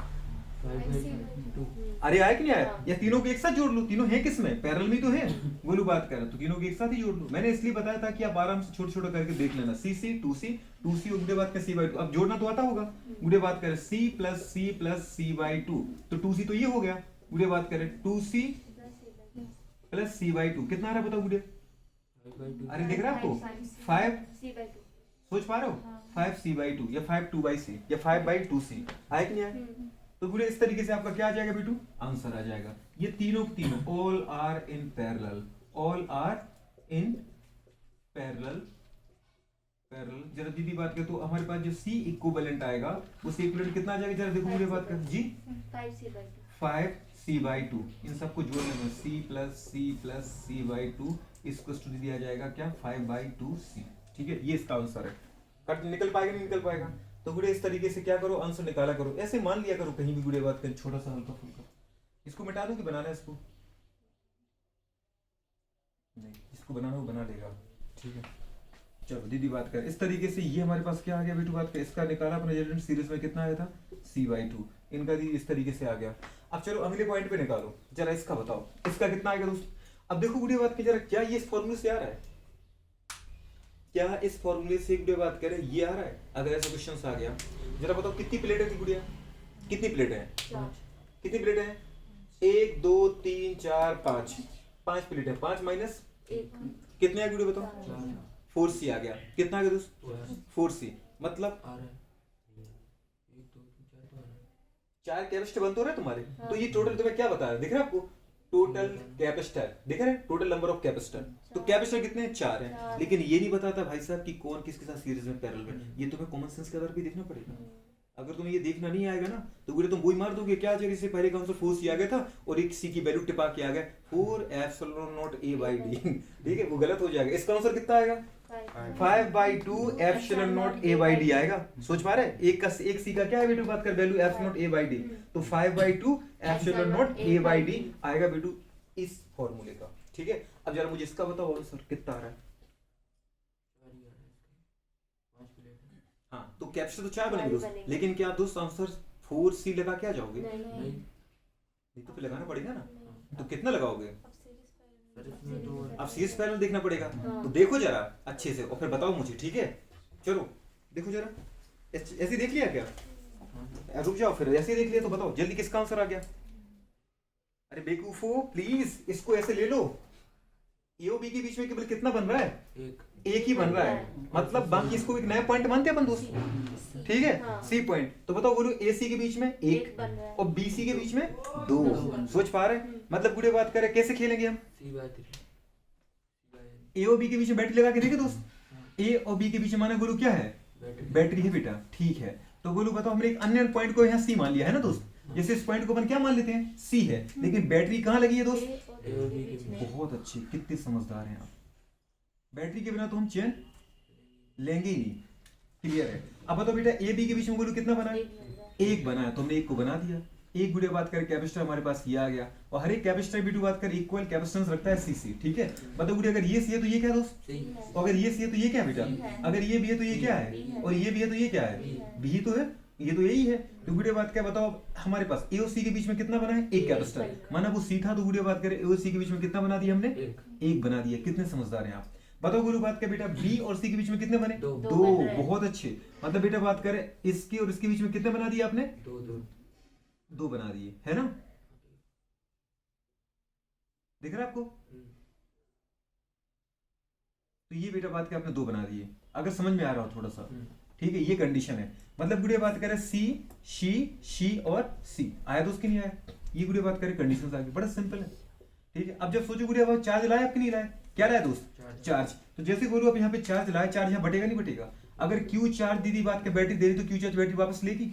A: अरे आया कि नहीं आया? या तीनों को एक साथ जोड़ लो, तीनों है किसमें, पैरेलल में तो है। बोलो बात कर, तो तीनों को एक साथ ही जोड़ लो। मैंने इसलिए बताया था कि आप आराम से छोटे छोटे करके देख लेना। C 2C और गुड़े बात कर C/2। अब जोड़ना तो आता होगा। गुड़े बात करें C प्लस C/2 तो 2C तो ये हो गया। गुड़े बात करें 2C प्लस C/2 कितना आ रहा है बताओ गुड़े? अरे देख रहा है आपको 5 सोच पा रहे हो, 5C/2 या 5/2C या 5/2C आया कि नहीं आया? तो पूरे इस तरीके से आपका क्या आ जाएगा बेटू, आंसर आ जाएगा। ये तीनों all are in parallel, all are in parallel. जरा दीदी बात करें तो हमारे पास जो C इक्विवेलेंट आएगा उस इक्विवेलेंट कितना आ जाएगा, जरा देखो मुझे बात कर जी 5C/2। इन सबको जोड़ लेंगे C प्लस C/2 इसको स्टूडी दिया जाएगा क्या 5/2C। ठीक है, ये इसका आंसर है। कट निकल पाएगा नहीं निकल पाएगा? तो गुड़े इस तरीके से क्या करो, आंसर निकाला करो। ऐसे मान लिया करो कहीं भी गुड़े बात करें छोटा सा हल्का फुल्का। इसको मिटा दो कि बनाना है इसको, नहीं इसको बनाना वो बना लेगा। ठीक है चलो दीदी बात करें इस तरीके से। ये हमारे पास क्या आ गया बेटू बात कर, इसका निकाला अपने रिजल्टेंट सीरीज में कितना आया था C/2। इनका भी इस तरीके से आ गया। अब चलो अगले पॉइंट पे निकालो, जरा इसका बताओ इसका कितना आएगा दोस्त। अब देखो गुड़े बात की जरा क्या ये इस फॉर्मूले से आ रहा है, क्या इस फॉर्मूले से गुड़िया बात करें ये आ रहा है? अगर ऐसा क्वेश्चन आ गया जरा बताओ कितनी प्लेटें थी गुड़िया, कितनी प्लेटें हैं, कितनी प्लेटें हैं 1 2 3 4 5 5 प्लेटें। 5 माइनस कितने आ गुड़िया बताओ 4C आ गया। कितना आ गया दोस्त 4C। मतलब 4 कैपेसिटर बनते हो रहे तुम्हारे। तो ये टोटल तुम्हें क्या बता रहा है, दिख रहा है आपको टोटल कैपेसिटर, दिख रहा है टोटल नंबर ऑफ कैपेसिटर। तो कैपेसिटर कितने हैं 4 हैं। लेकिन ये नहीं बताता भाई साहब कि कौन किसके साथ सीरीज में पैरेलल में। ये तुम्हें कॉमन सेंस के आधार पे देखना पड़ेगा। अगर तुम्हें ये देखना नहीं आएगा ना तो बोले तुम वही मार दोगे क्या आ जाएगा, इससे पहले का आंसर 4C आ गया था और एक C की वैल्यू टिपा के आ गया 4ε0A/d। ठीक है वो गलत हो जाएगा। इसका आंसर कितना आएगा 5/2ε0A/d आएगा। सोच पा रहे एक C का क्या है बेटू बात कर वैल्यू ε0A/d। तो 5/2ε0A/d आएगा बेटू इस फॉर्मूले का। ठीक है अब जरा मुझे इसका बताओ आंसर कितना आ रहा है। हाँ तो कैपेसिटर तो 4 बनेंगे दोस्त, लेकिन क्या दोस्त आंसर 4C लगा के आ जाओगे? नहीं तो फिर लगाना पड़ेगा ना। तो कितना लगाओगे, अब सीरीज पैरेलल देखना पड़ेगा। तो देखो जरा अच्छे से और फिर बताओ मुझे। ठीक है चलो देखो जरा ऐसे देख लिया क्या, रुक जाओ फिर ऐसे देख लिया तो बताओ जल्दी किसका आंसर आ गया। अरे बेवकूफो प्लीज इसको ऐसे ले लो। ए और बी के बीच में केवल कितना बन रहा है, एक ही बन रहा है। मतलब बाकी इसको एक नया पॉइंट मानते हैं अपन दोस्त। ठीक है C पॉइंट। तो बताओ बोलो AC के बीच में 1 और BC के बीच में 2। सोच पा रहे मतलब गुड़े बात करें कैसे खेलेंगे हम। A और B के बीच में बैटरी लगा के देखे दोस्त। A और B के बीच में माना गुरु क्या है, बैटरी है बेटा। ठीक है तो बोलो बताओ, हमने एक अन्य पॉइंट को यहाँ सी मान लिया है ना दोस्त। जैसे इस पॉइंट को अपन क्या मान लेते हैं, सी है, लेकिन बैटरी कहाँ लगी है दोस्त,
B: A और B के बीच में।
A: बहुत अच्छे, कितने समझदार हैं आप। बैटरी के बिना तो हम चैन लेंगे ही नहीं, क्लियर है। अब बताओ बेटा ए बी के बीच में बोलो कितना बना है,
B: एक बन रहा है।
A: एक बना है, तो हमने एक को बना दिया। एक वीडियो बात करें कैपेसिटर हमारे पास ये आ गया, और हर एक कैपेसिटर वीडियो बात करें इक्वल कैपेसिटेंस रखता है सीसी, ठीक है। मतलब वीडियो अगर ये सी है तो ये क्या है दोस्त,
B: C है।
A: और अगर ये सी है तो ये क्या है बेटा,
B: B है।
A: अगर ये भी है तो ये क्या है,
B: B है।
A: और ये भी है तो ये क्या है,
B: B है।
A: बी ही तो है, ये तो यही है। तो वीडियो बात क्या बताओ, हमारे पास ए और सी के बीच में कितना बना है, एक कैपेसिटर, माना वो सी था, तो वीडियो बात करें ए और सी के बीच में कितना बना दिया हमने, एक बना दिया। कितने समझदार हैं आप। बताओ गुरु बात क्या बेटा, बी और सी के बीच में कितने बने,
C: दो।
B: दो
A: दो,
B: बन रहे हैं।
A: बहुत अच्छे। मतलब बेटा बात करें इसके और इसके बीच में कितने बना दिए आपने, दो बना दिए, है ना। दिख रहा है आपको, तो ये बेटा बात क्या आपने दो बना दिए, अगर समझ में आ रहा हो थोड़ा सा, ठीक है। ये कंडीशन है, मतलब गुड़िया बात करें सी शी और सी आया तो उसकी नहीं आया, ये गुड़िया बात करें कंडीशन आ गई, बड़ा सिंपल है, ठीक है। अब जब सोचो गुड़िया बात चार्ज लाया कि नहीं लाया, क्या लाया दोस्त, चार्ज। तो जैसे बोलो अब यहाँ पे चार्ज लाया, चार्ज यहाँ बटेगा नहीं बटेगा, अगर क्यू चार्ज दीदी बात के बैटरी दे रही तो क्यू चार्ज बैटरी वापस लेगी,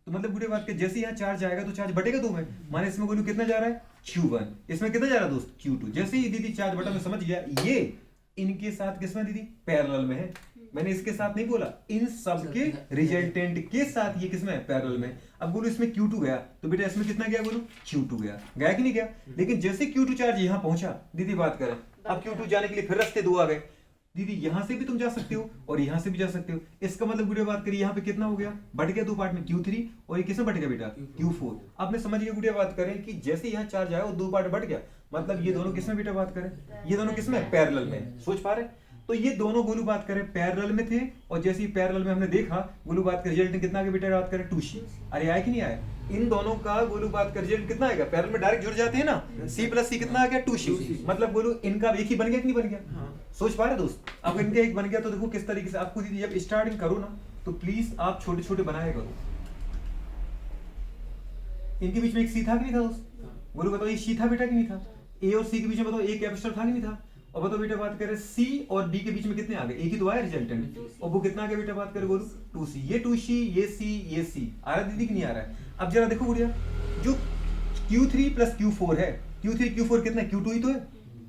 A: तो मतलब गुड़िया बात के जैसे यहाँ चार्ज आएगा तो चार्ज बटेगा दो में, माने इसमें बोलूं कितना जा रहा है Q1, इसमें कितना जा रहा है दोस्त Q2। जैसे ही दीदी चार्ज बटन में समझ गया, ये इनके साथ किसमें दीदी पैरेलल में है, मैंने इसके साथ नहीं बोला, इन सब के रिजल्टेंट के साथ ये किसमें है, पैरेलल में। अब बोलो इसमें Q2 गया, तो बेटा इसमें कितना गया बोलो, Q2 गया कि नहीं गया। लेकिन जैसे Q2 चार्ज यहाँ पहुंचा, दीदी बात करें, अब Q2 जाने के लिए फिर रास्ते दो आ गए, दीदी यहां से भी तुम जा सकते हो और यहां से भी जा सकते हो। इसका मतलब गुड़िया बात करिए यहाँ पे कितना हो गया, बढ़ गया दो पार्ट में, Q3 और ये किसमें बढ़ गया बेटा, Q4। अब मैं समझ गया गुड़िया बात करें कि जैसे यहाँ चार्ज आया वो दो पार्ट बढ़ गया, मतलब ये दोनों किसमें बेटा बात करें, ये दोनों किसमें पैरेलल में, सोच पा रहे। तो ये दोनों गोलू बात करें पैरेलल में थे, और जैसे ही पैरेलल में हमने देखा गोलू बात का रिजल्ट कितना आगे बेटा बात करें 2C। अरे आया कि नहीं आया, इन दोनों का गोलू बात का रिजल्ट कितना आएगा, पैरेलल में डायरेक्ट जुड़ जाते हैं ना, C+C कितना आ गया 2C। मतलब गोलू इनका एक ही बन गया कि नहीं बन गया, सोच पा रहे दोस्त। अब इनका एक बन गया तो देखो किस तरीके से आपको दीदी जब स्टार्टिंग करो ना, तो प्लीज आप छोटे छोटे बनाया करो। इनके बीच में एक सी था कि नहीं था दोस्त, बोलो बताओ, ये सी था बेटा कि नहीं था, ए और सी के बीच में बताओ एक कैपेसिटर था कि नहीं था। और बताओ बेटा बात करें सी और बी के बीच में कितने आ गए, एक ही तो आया रिजल्टेंट, और वो कितना आ गया बेटा बात करें बोलो 2C। ये 2C ये C आ रहा दीदी कि नहीं आ रहा है। अब जरा देखो गुड़िया, जो Q3 प्लस Q4 है, Q3 Q4 कितना, Q2 ही तो है,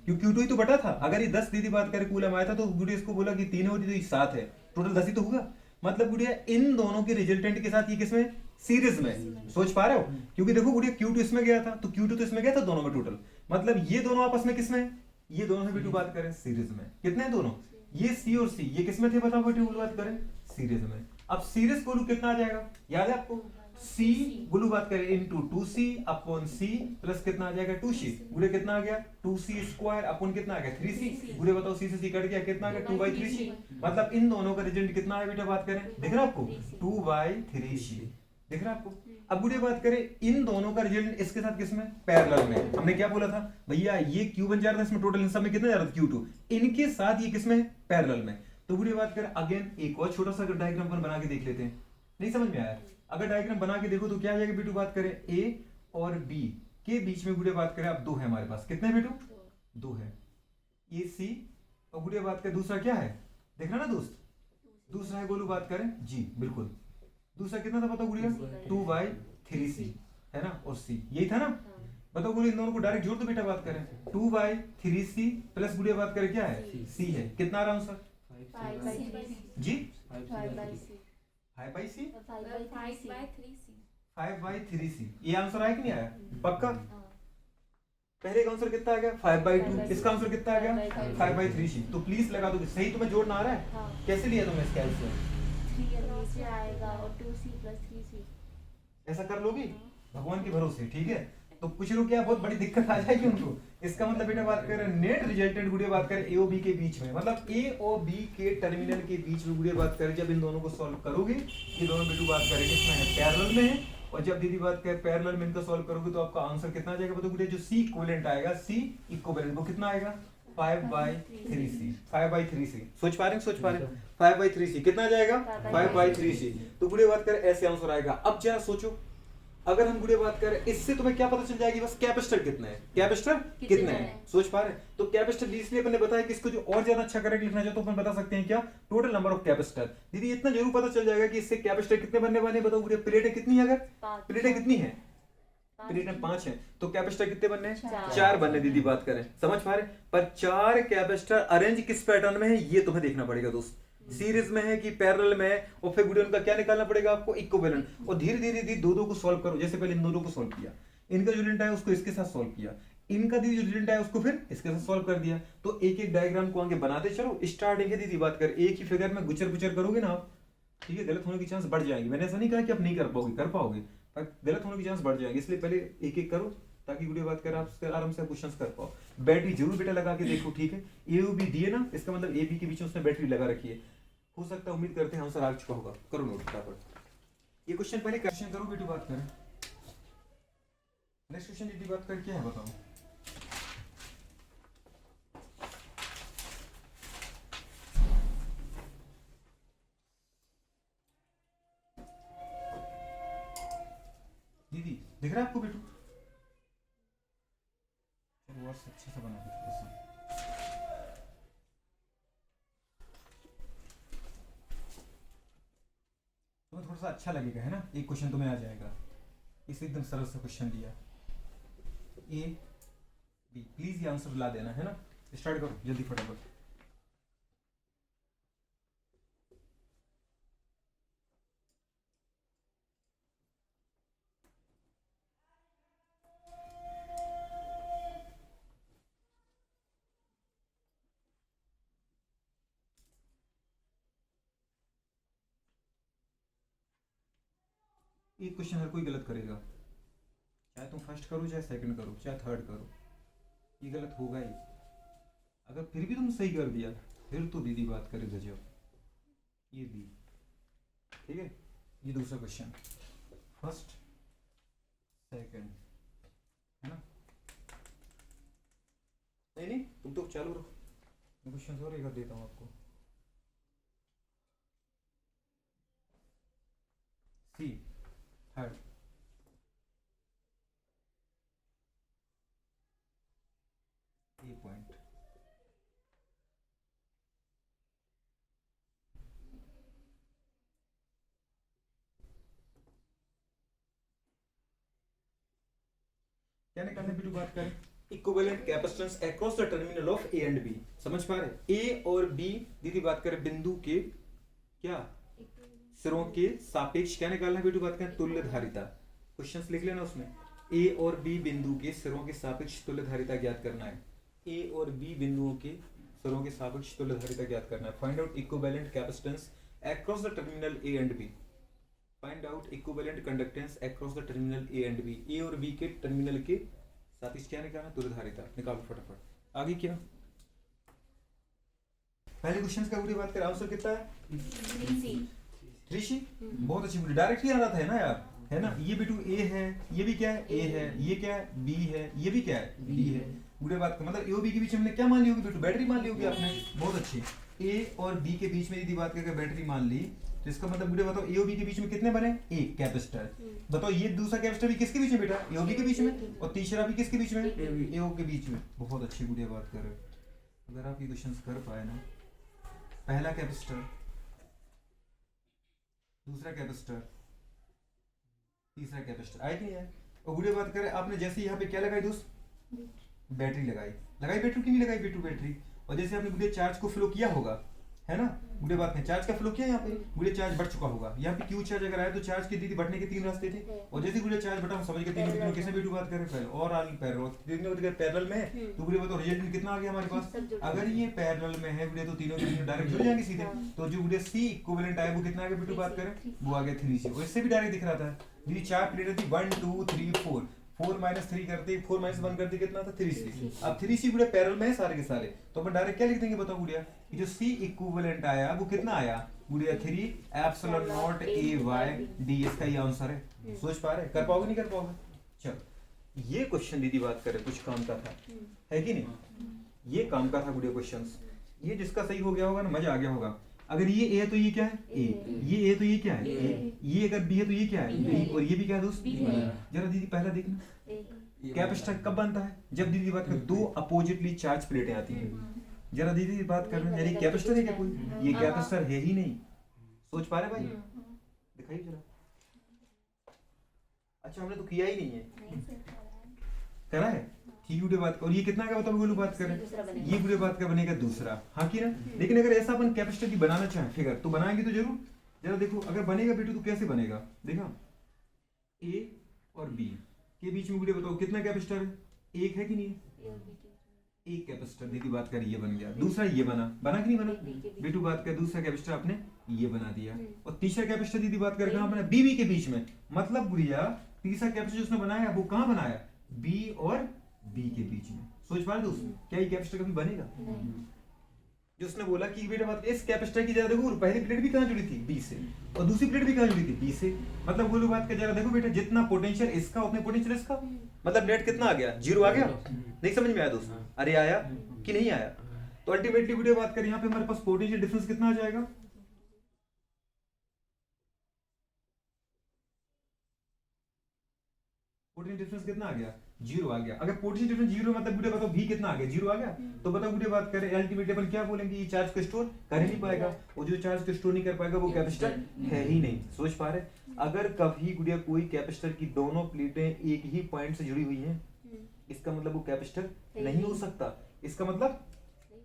A: Q2 ही तो बटा था। अगर ये 10 दीदी बात करें कूलम आया था, तो गुड़िया इसको बोला कि 3 होती तो ये 7 है, टोटल 10 ही तो होगा। मतलब गुड़िया इन दोनों के रिजल्टेंट के साथ ये किसमें, सीरीज में, सोच पा रहे हो। क्योंकि देखो गुड़िया Q2 इसमें गया था, तो Q2 तो इसमें गया था, दोनों में टोटल, मतलब ये दोनों आपस में किसमें, ये दोनों से बेटू बात करें सीरीज में, कितने हैं दोनों, ये C और C, ये किसमें थे बताओ बेटू बात करें सीरीज में। अब सीरीज गोलू कितना आ जाएगा, याद है आपको, C गोलू बात करें into 2C upon C plus कितना आ जाएगा 2C, गुड़े कितना आ गया 2C स्क्वायर अपॉन कितना आ गया 3C। गुड़े बताओ C से C कट गया, कितना आ गया 2/3C। मतलब इन दोनों का रिजल्ट कितना है बेटा बात करें, दिख रहा है आपको 2/3C, दिख रहा है आपको। अब गुड़े बात करें इन दोनों का रिजल्ट इसके साथ किसमें, पैरेलल में। हमने क्या बोला था भैया, ये Q बन जा रहा था, इसमें टोटल इन सब में कितना जा रहा था Q2, इनके साथ ये किसमें, पैरेलल में। तो गुड़े बात करें अगेन एक और छोटा सा डायग्राम पर बना के देख लेते हैं, नहीं समझ में आया, अगर डायग्राम बना के देखो तो क्या आ जाएगा बेटू बात करें A और B के बीच में गुड़े बात करें अब दो है हमारे पास, कितने बेटू, दो है, ये C और गुड़े बात करें दूसरा क्या है, देख रहा ना दोस्त, दूसरा है गोलू बात करें G, बिल्कुल दूसरा कितना था बताओ गुड़िया 2/3C है ना, और C यही था ना। बताओ गुड़िया इन दोनों को डायरेक्ट जोड़ दो बेटा बात करें, 2/3C प्लस गुड़िया बात करें क्या है C है, कितना आ रहा हूं सर
B: 5/3C
A: जी,
B: 5/3C
A: 5/3C, ये आंसर आया कि नहीं आया, पक्का। पहले का आंसर कितना आ गया 5/2, इसका आंसर कितना आ गया 5/3C। तो प्लीज लगा दो, सही तुम्हें जोड़ना आ रहा है, कैसे लिया तुमने इसका आंसर,
B: 3 नीचे आएगा और 2C प्लस 3C,
A: ऐसा कर लोगी भगवान के भरोसे, ठीक है। तो कुछ लोग क्या बहुत बड़ी दिक्कत आ जाएगी उनको। इसका मतलब बेटा बात करें नेट रिजल्टेंट गुड़िया बात करें ए और बी के बीच में, मतलब ए और बी के टर्मिनल के बीच में गुड़िया बात करें, जब इन दोनों को सॉल्व करोगे, ये दोनों बेटू बात करें किसमें है, पैरेलल में है, और जब दीदी बात करें पैरेलल में इनका सॉल्व करोगे तो आपका आंसर कितना आ जाएगा बताओ गुड़िया, जो C इक्विवेलेंट आएगा, C इक्विवेलेंट वो कितना आएगा 5/3C, सोच पा रहे हैं, सोच पा रहे हैं 5/3C कितना आ जाएगा 5/3C। तो गुड़िया बात करें ऐसे आंसर आएगा। अब जरा सोचो अगर हम गुड़े बात करें इससे तुम्हें क्या पता चल जाएगी बस कैपेसिटर कितने हैं, कैपेसिटर कितने हैं, सोच पा रहे हैं? तो कैपेसिटर इसलिए अपने बताया कि इसको जो और ज्यादा अच्छा करेक्ट लिखना चाहे तो अपन बता सकते हैं क्या, टोटल नंबर ऑफ कैपेसिटर। दीदी इतना जरूर पता चल जाएगा कि इससे कैपेसिटर कितने बनने वाले हैं, बताओ गुड़े प्लेटें कितनी है, अगर प्लेटें कितनी है, प्लेटें 5 है तो कैपेसिटर कितने बनने हैं, 4 बनने। दीदी बात करें समझ पा रहे, पर 4 कैपेसिटर अरेंज किस पैटर्न में है ये तुम्हें देखना पड़ेगा दोस्त, सीरीज में है कि पैरेलल में है, और फिर गुड़े उनका क्या निकालना पड़ेगा आपको, इक्विवेलेंट। और धीरे धीरे दो को सॉल्व करो, जैसे पहले इन दोनों को सॉल्व किया, इनका जो रिजल्ट आया उसको इसके साथ सॉल्व किया, इनका दीदी जो रिजल्ट आया उसको फिर इसके साथ सॉल्व कर दिया। तो एक एक डायग्राम को आगे बनाते चलो। स्टार्टिंग है दीदी बात कर, एक ही फिगर में गुचर गुचर करोगे ना आप, ठीक है, गलत होने की चांस बढ़ जाएगी। मैंने ऐसा नहीं कहा कि आप नहीं कर पाओगे, कर पाओगे, पर गलत होने की चांस बढ़ जाएगी, इसलिए पहले एक एक करो ताकि वीडियो बात कर आप आराम से क्वेश्चंस कर पाओ। बैटरी जरूर बेटा लगा के देखो, ठीक है, ए बी दिए ना, इसका मतलब ए बी के बीच में उसने बैटरी लगा रखी है, हो सकता है, उम्मीद करते हैं आंसर आ चुका होगा। करो नोट फटाफट ये क्वेश्चन, पहले क्वेश्चन करो बेटी बात करें। नेक्स्ट क्वेश्चन दीदी बात कर क्या है बताओ। दीदी दिख रहा है आपको बेटू, चलो और अच्छे से बना दो थोड़ा सा। तुम्हें थोड़ा सा अच्छा लगेगा है ना, एक क्वेश्चन तुम्हें आ जाएगा, इसे एकदम सरल सा क्वेश्चन दिया, ए बी, प्लीज ये आंसर ला देना है ना। स्टार्ट करो जल्दी फटाफट। एक क्वेश्चन हर कोई गलत करेगा, चाहे तुम फर्स्ट करो, चाहे सेकंड करो, चाहे थर्ड करो, ये गलत होगा ही। अगर फिर भी तुम सही कर दिया फिर तो दीदी बात करे गजब। ये बी, ठीक है, ये दूसरा क्वेश्चन, फर्स्ट सेकंड है ना, नहीं नहीं तुम तो चालू रहो, मैं क्वेश्चन और एक कर देता हूँ आपको। सी थर्ड, ए पॉइंट, क्या निकालने की बात करें, equivalent capacitance across the terminal of A and B. समझ पा रहे, ए और बी दीदी बात करें बिंदु के क्या सिरों के सापेक्ष क्या निकालना है बेटू बात करें, तुल्य धारिता। क्वेश्चंस लिख लेना उसमें, ए और बी बिंदु के सिरों के सापेक्ष तुल्य धारिता ज्ञात करना है, ए और बी बिंदुओं के सिरों के सापेक्ष तुल्य धारिता ज्ञात करना है। Find out equivalent capacitance across the terminal A and B, find out equivalent conductance across the terminal A and B, A और बी के टर्मिनल के सापेक्ष क्या निकालना, तुल्य धारिता निकालो फटाफट। आगे क्या, पहले क्वेश्चन का पूरी बात करें, आंसर कितना है, 3C, बहुत अच्छी बुरी, डायरेक्ट ही आ रहा था है ना यार, है ना। ये भी 2 ए है, ये भी क्या है ए है, ये क्या है बी है, ये भी क्या है बी है। बुरे बात का मतलब ए और बी के बीच में हमने क्या मान ली होगी बेटू, बैटरी मान ली होगी आपने, बहुत अच्छी। ए और बी के बीच में यदि बात करके बैटरी मान ली तो इसका मतलब बुरे बताओ ए और बी के बीच में कितने बने, एक कैपेसिटर। बताओ ये दूसरा कैपेसिटर भी किसके बीच में बेटा, ए और बी के बीच में, और तीसरा भी किसके बीच में, ए और के बीच में। बहुत अच्छी बुढ़िया बात कर रहे हो। अगर आप ये क्वेश्चन कर पाए ना, पहला कैपेसिटर, दूसरा कैपेसिटर, तीसरा कैपेसिटर, आए कि नहीं आए। और बुढ़िया बात करें, आपने जैसे यहाँ पे क्या लगाई दोस्त, बैटरी लगाई, बैटरी की नहीं लगाई बेटू बैटरी। और जैसे आपने बुढ़िया चार्ज को फ्लो किया होगा है ना, बुढ़िया बात है चार्ज का फ्लो किया, यहाँ पे बुढ़िया चार्ज बढ़ चुका होगा। यहाँ पे क्यू चार्ज अगर आया तो चार्ज के दीदी बढ़ने के 3 रास्ते थे, और जैसे बुढ़िया चार्ज बढ़ा समझ के 3 कैसे बेटू बात करें, पहले और आगे पैरेलल पैरेलल में तो बुढ़िया बताओ रिजल्ट में कितना आ गया हमारे पास। अगर ये पैरेलल में है बुढ़िया तो तीनों डायरेक्ट जुड़ जाएंगे सीधे, तो जो बुढ़िया सी इक्विवेलेंट आया वो कितना आ गया बेटू बात करें, वो आ गया 3C। और इससे भी डायरेक्ट दिख रहा था दीदी 4 प्लेटें थी, 1 2 3 4, 4 - 3 करते, 4 - 1 करते कितना था 3C। अब 3C गुड़िया पैरेलल में है सारे के सारे, तो अपन डायरेक्ट क्या लिख देंगे बताओ गुड़िया, कि जो C इक्विवेलेंट आया वो कितना आया गुड़िया 3 एप्सिलॉन नॉट AY D, इसका ये आंसर है। सोच पा रहे, कर पाओगे नहीं कर पाओगे। चलो ये क्वेश्चन दीदी बात करें कुछ काम का था, है कि नहीं, ये काम का था गुड़िया क्वेश्चन। ये जिसका सही हो गया होगा ना, मजा आ गया होगा। अगर ये ए है तो ये क्या है ए, ये ए तो ये क्या है ए, ये अगर बी है तो ये क्या है बी, और ये भी क्या है दोस्त
B: बी है।
A: जरा दीदी पहला देखना
B: ए
A: कैपेसिटर कब बनता है जब दीदी बात कर दो अपोजिटली चार्ज प्लेटें आती हैं। जरा दीदी बात करना यानी कैपेसिटर है क्या कोई, ये कैपेसिटर है ही नहीं, सोच पा रहे भाई, दिखाइए जरा। अच्छा हमने तो किया ही नहीं है,
B: नहीं सर
A: करा है ठीक है बात। और ये कितना का बताओ बोलो बात करें,
B: दूसरा बनेगा।
A: ये पूरे बात का बनेगा दूसरा, हाँ की ना। लेकिन अगर ऐसा अपन कैपेसिटर की बनाना चाहें फिगर तो बनाएंगे तो जरूर। जरा देखो अगर बनेगा बेटू तो कैसे बनेगा, देखा ए और बी के बीच में गुड़े बताओ कितना कैपेसिटर है, एक है कि नहीं है,
B: ए और बी के
A: एक कैपेसिटर दीदी बात कर ये बन गया, दूसरा ये बना कि नहीं बना बेटू बात कर, दूसरा कैपेसिटर आपने ये बना दिया, और तीसरा कैपेसिटर दीदी बात कर कहाँ बना बी के बीच में, मतलब गुड़िया तीसरा कैपेसिटर उसने बनाया वो कहाँ बनाया बी और बी के बीच में। सोच पा रहे दोस्तों क्या ये कैपेसिटर कभी बनेगा, जो उसने बोला कि बेटा बात इस कैपेसिटर की जरा देखो पहली प्लेट भी कहाँ जुड़ी थी बी से और दूसरी प्लेट भी कहाँ जुड़ी थी बी से, मतलब बोलो बात का जरा देखो बेटा जितना पोटेंशियल इसका उतने पोटेंशियल इसका, मतलब नेट कितना आ गया जीरो आ गया, नहीं समझ में आया दोस्तों, अरे आया कि नहीं आया। तो अल्टीमेटली वीडियो बात करें यहाँ पे हमारे पास पोटेंशियल डिफरेंस कितना आ जाएगा, पोटेंशियल डिफरेंस कितना आ गया जीरो आ गया। अगर पोटेंशियल डिफरेंस जीरो मतलब वीडियो बताओ भी कितना आ गया जीरो आ गया, तो बताओ वीडियो बात करें अल्टीमेटली अपन क्या बोलेंगे ये चार्ज को स्टोर कर ही नहीं पाएगा, और जो चार्ज को स्टोर नहीं कर पाएगा वो कैपेसिटर है ही नहीं। सोच पा रहे अगर कभी गुड़िया कोई कैपेसिटर की दोनों प्लेटें एक ही पॉइंट से जुड़ी हुई हैं इसका मतलब वो कैपेसिटर नहीं हो सकता, इसका मतलब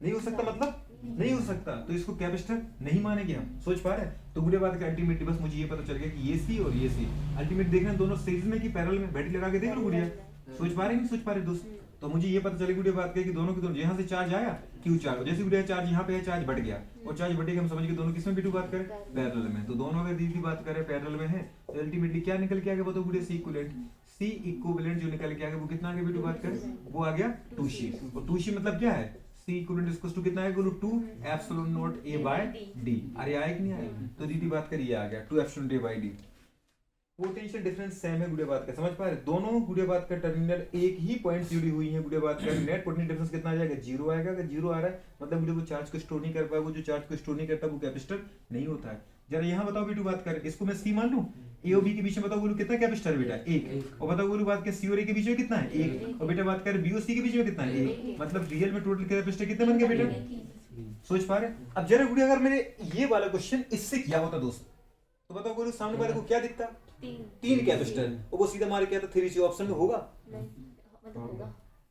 A: नहीं हो सकता, मतलब नहीं हो सकता, तो इसको कैपेसिटर नहीं मानेंगे हम। सोच पा रहे तो गुड़िया बात का अल्टीमेटली बस मुझे ये पता चल गया कि ये सी और ये सी अल्टीमेट देखना दोनों सीरीज में कि पैरेलल में, बैटरी लगा के देख लो गुड़िया, सोच पा रहे नहीं सोच पा रहे दोस्त। तो मुझे ये पता चली गुड़िया बात कि दोनों के दोनों यहाँ से चार्ज आया क्यू चार्ज, जैसे गुड़िया चार्ज यहाँ पे है चार्ज बढ़ गया और चार्ज बढ़ेगा हम समझ गए दोनों किसमें भी बात करें पैरेलल में, तो दोनों अगर दीदी बात करें पैरेलल में है तो अल्टीमेटली क्या निकल के आ गया बताओ गुड़िया सी इक्विवेलेंट जो निकल के आ गया वो कितना आ गया बेटू बात करें वो आ गया 2c, और 2c मतलब क्या है C इक्विवेलेंट इक्वल्स टू कितना आएगा 2 epsilon not A by D, अरे आया कि नहीं आया, तो दीदी बात करिए आ गया 2 epsilon A by D। Potential difference same है गुड़िया बात का, समझ पा रहे दोनों गुड़िया बात का टर्मिनल एक ही पॉइंट जुड़ी हुई है गुड़िया बात का, नेट पोटेंशियल डिफरेंस कितना आ जाएगा जीरो आएगा, अगर जीरो आ रहा है मतलब गुड़िया वो चार्ज को स्टोर नहीं कर पाएगा, जो चार्ज को स्टोर नहीं करता वो कैपेसिटर नहीं होता है। जरा यहाँ बताओ बेटू बात करें इसको मैं सी मान लूं, ए और बी के बीच में बताओ बोलो कितना कैपेसिटर है बेटा एक, और बताओ बोलो बात के सी और ए के बीच में कितना है एक, और बेटा बात करें बी और सी के बीच में कितना है एक, मतलब रियल में टोटल कैपेसिटर कितने बन गए बेटा, सोच पा रहे। अब जरा गुड़िया अगर मैंने ये वाला क्वेश्चन इससे किया होता दोस्त तो बताओ बोलो सामने वाले को क्या दिखता, तीन कैपेसिटर, और वो सीधा मारे क्या था 3c ऑप्शन में होगा,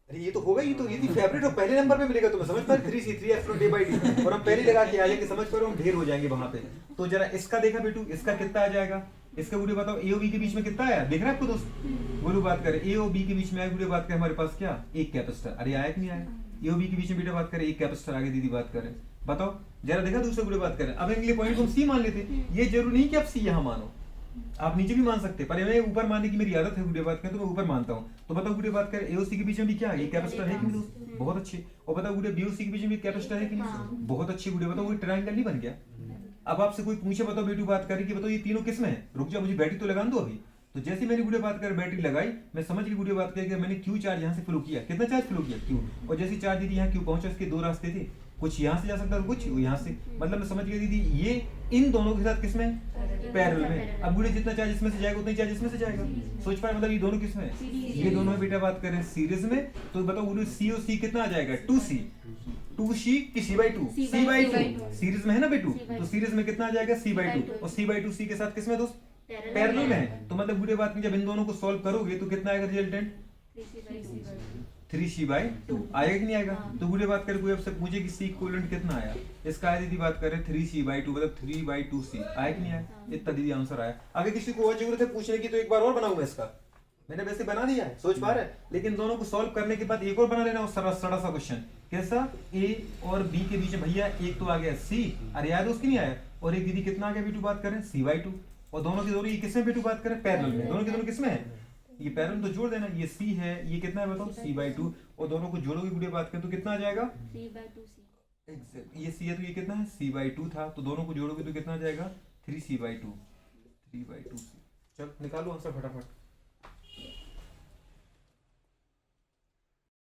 A: अरे ये तो होगा, ये तो ये फेवरेट और पहले नंबर पे मिलेगा, तुम्हें समझ पा रहे 3c 3 epsilon A by D, और हम पहले लगा के आ जाएंगे समझ पा रहे हम ढेर हो जाएंगे वहां पे। तो जरा इसका देखा बेटू इसका कितना आ जाएगा, इसका वीडियो बताओ ए और बी के बीच में कितना आया देख रहा है आपको दोस्त, बोलो बात करें ए और बी के बीच में आया वीडियो बात करें हमारे पास क्या एक कैपेसिटर, अरे आया कि नहीं आया, ए और बी के बीच में बेटा बात करें एक कैपेसिटर आगे दीदी बात करें बताओ जरा देखा दूसरे वीडियो बात करें। अब इनके लिए पॉइंट को हम सी मान लेते, ये जरूरी नहीं कि आप सी यहाँ मानो, आप नीचे भी मान सकते हैं, पर मैं ऊपर मानने की मेरी आदत है वीडियो बात करें तो मैं ऊपर मानता हूँ। तो बताओ वीडियो बात करें एओसी के बीच में भी क्या है ये कैपेसिटर है कि नहीं दोस्त, बहुत अच्छे, और बताओ वीडियो बीओसी के बीच में भी कैपेसिटर है कि नहीं, बहुत अच्छी वीडियो, बताओ वो ट्रायंगल नहीं बन गया। अब आपसे कोई पूछे बताओ बेटू बात करें कि बताओ ये तीनों किसमें है, रुक जाओ मुझे बैटरी तो लगा दो अभी, तो जैसे मैंने वीडियो बात कर बैटरी लगाई मैं समझ गई वीडियो बात करके मैंने क्यू चार्ज यहाँ से फ्लो किया, कितना चार्ज फ्लो किया क्यू, और जैसी चार्ज दीदी यहाँ क्यू पहुंचा इसके दो रास्ते थे, कुछ यहाँ से जा सकता था कुछ यहाँ से, मतलब मैं समझ गई दीदी ये इन दोनों के साथ किसमें पैरेलल में। अब गुड़े जितना चार्ज इसमें से जाएगा उतना ही चार्ज इसमें से जाएगा, सोच पाए मतलब ये दोनों किसमें ये दोनों है बेटा बात करें सीरीज में, तो बताओ गुड़े सी और सी कितना आ जाएगा 2c की c/2 सीरीज में है ना बेटू, तो सीरीज में कितना आ जाएगा c/2, और c/2 सी के साथ किसमें दोस्त पैरेलल में है, तो मतलब गुड़े बात में जब इन दोनों को सॉल्व करोगे तो कितना आएगा रिजल्टेंट 3c/2 आएगा कि नहीं आएगा। तो गुड़े बात करें कोई आपसे पूछे कि c इक्विवेलेंट कितना आया, इसका आया दीदी बात करें 3c/2 मतलब 3/2c आया कि नहीं आया, इतना दीदी आंसर आया। आगे किसी को और जरूरत है पूछने की तो एक बार और बनाऊंगा इसका, मैंने वैसे बना दिया है सोच पा रहे, लेकिन दोनों को सॉल्व करने के बाद एक और बना लेना और सड़ा सा क्वेश्चन कैसा ए और बी के बीच में भैया एक तो आ गया सी, अरे याद उसकी नहीं आया, और एक दीदी कितना आ गया बेटू बात करें c/2, और दोनों के दोनों ये किसमें बेटू बात करें पैरेलल में, दोनों के दोनों किसमें है ये पैरेलल, तो जोड़ देना ये c है ये कितना है बताओ c/2, और दोनों को जोड़ोगे गुड़िया बात करें तो कितना आ जाएगा
B: 3/2c,
A: एग्जैक्ट ये c है तो ये कितना है c/2 था, तो दोनों को जोड़ोगे तो कितना आ जाएगा 3c/2 3/2c। चल निकालो आंसर फटाफट।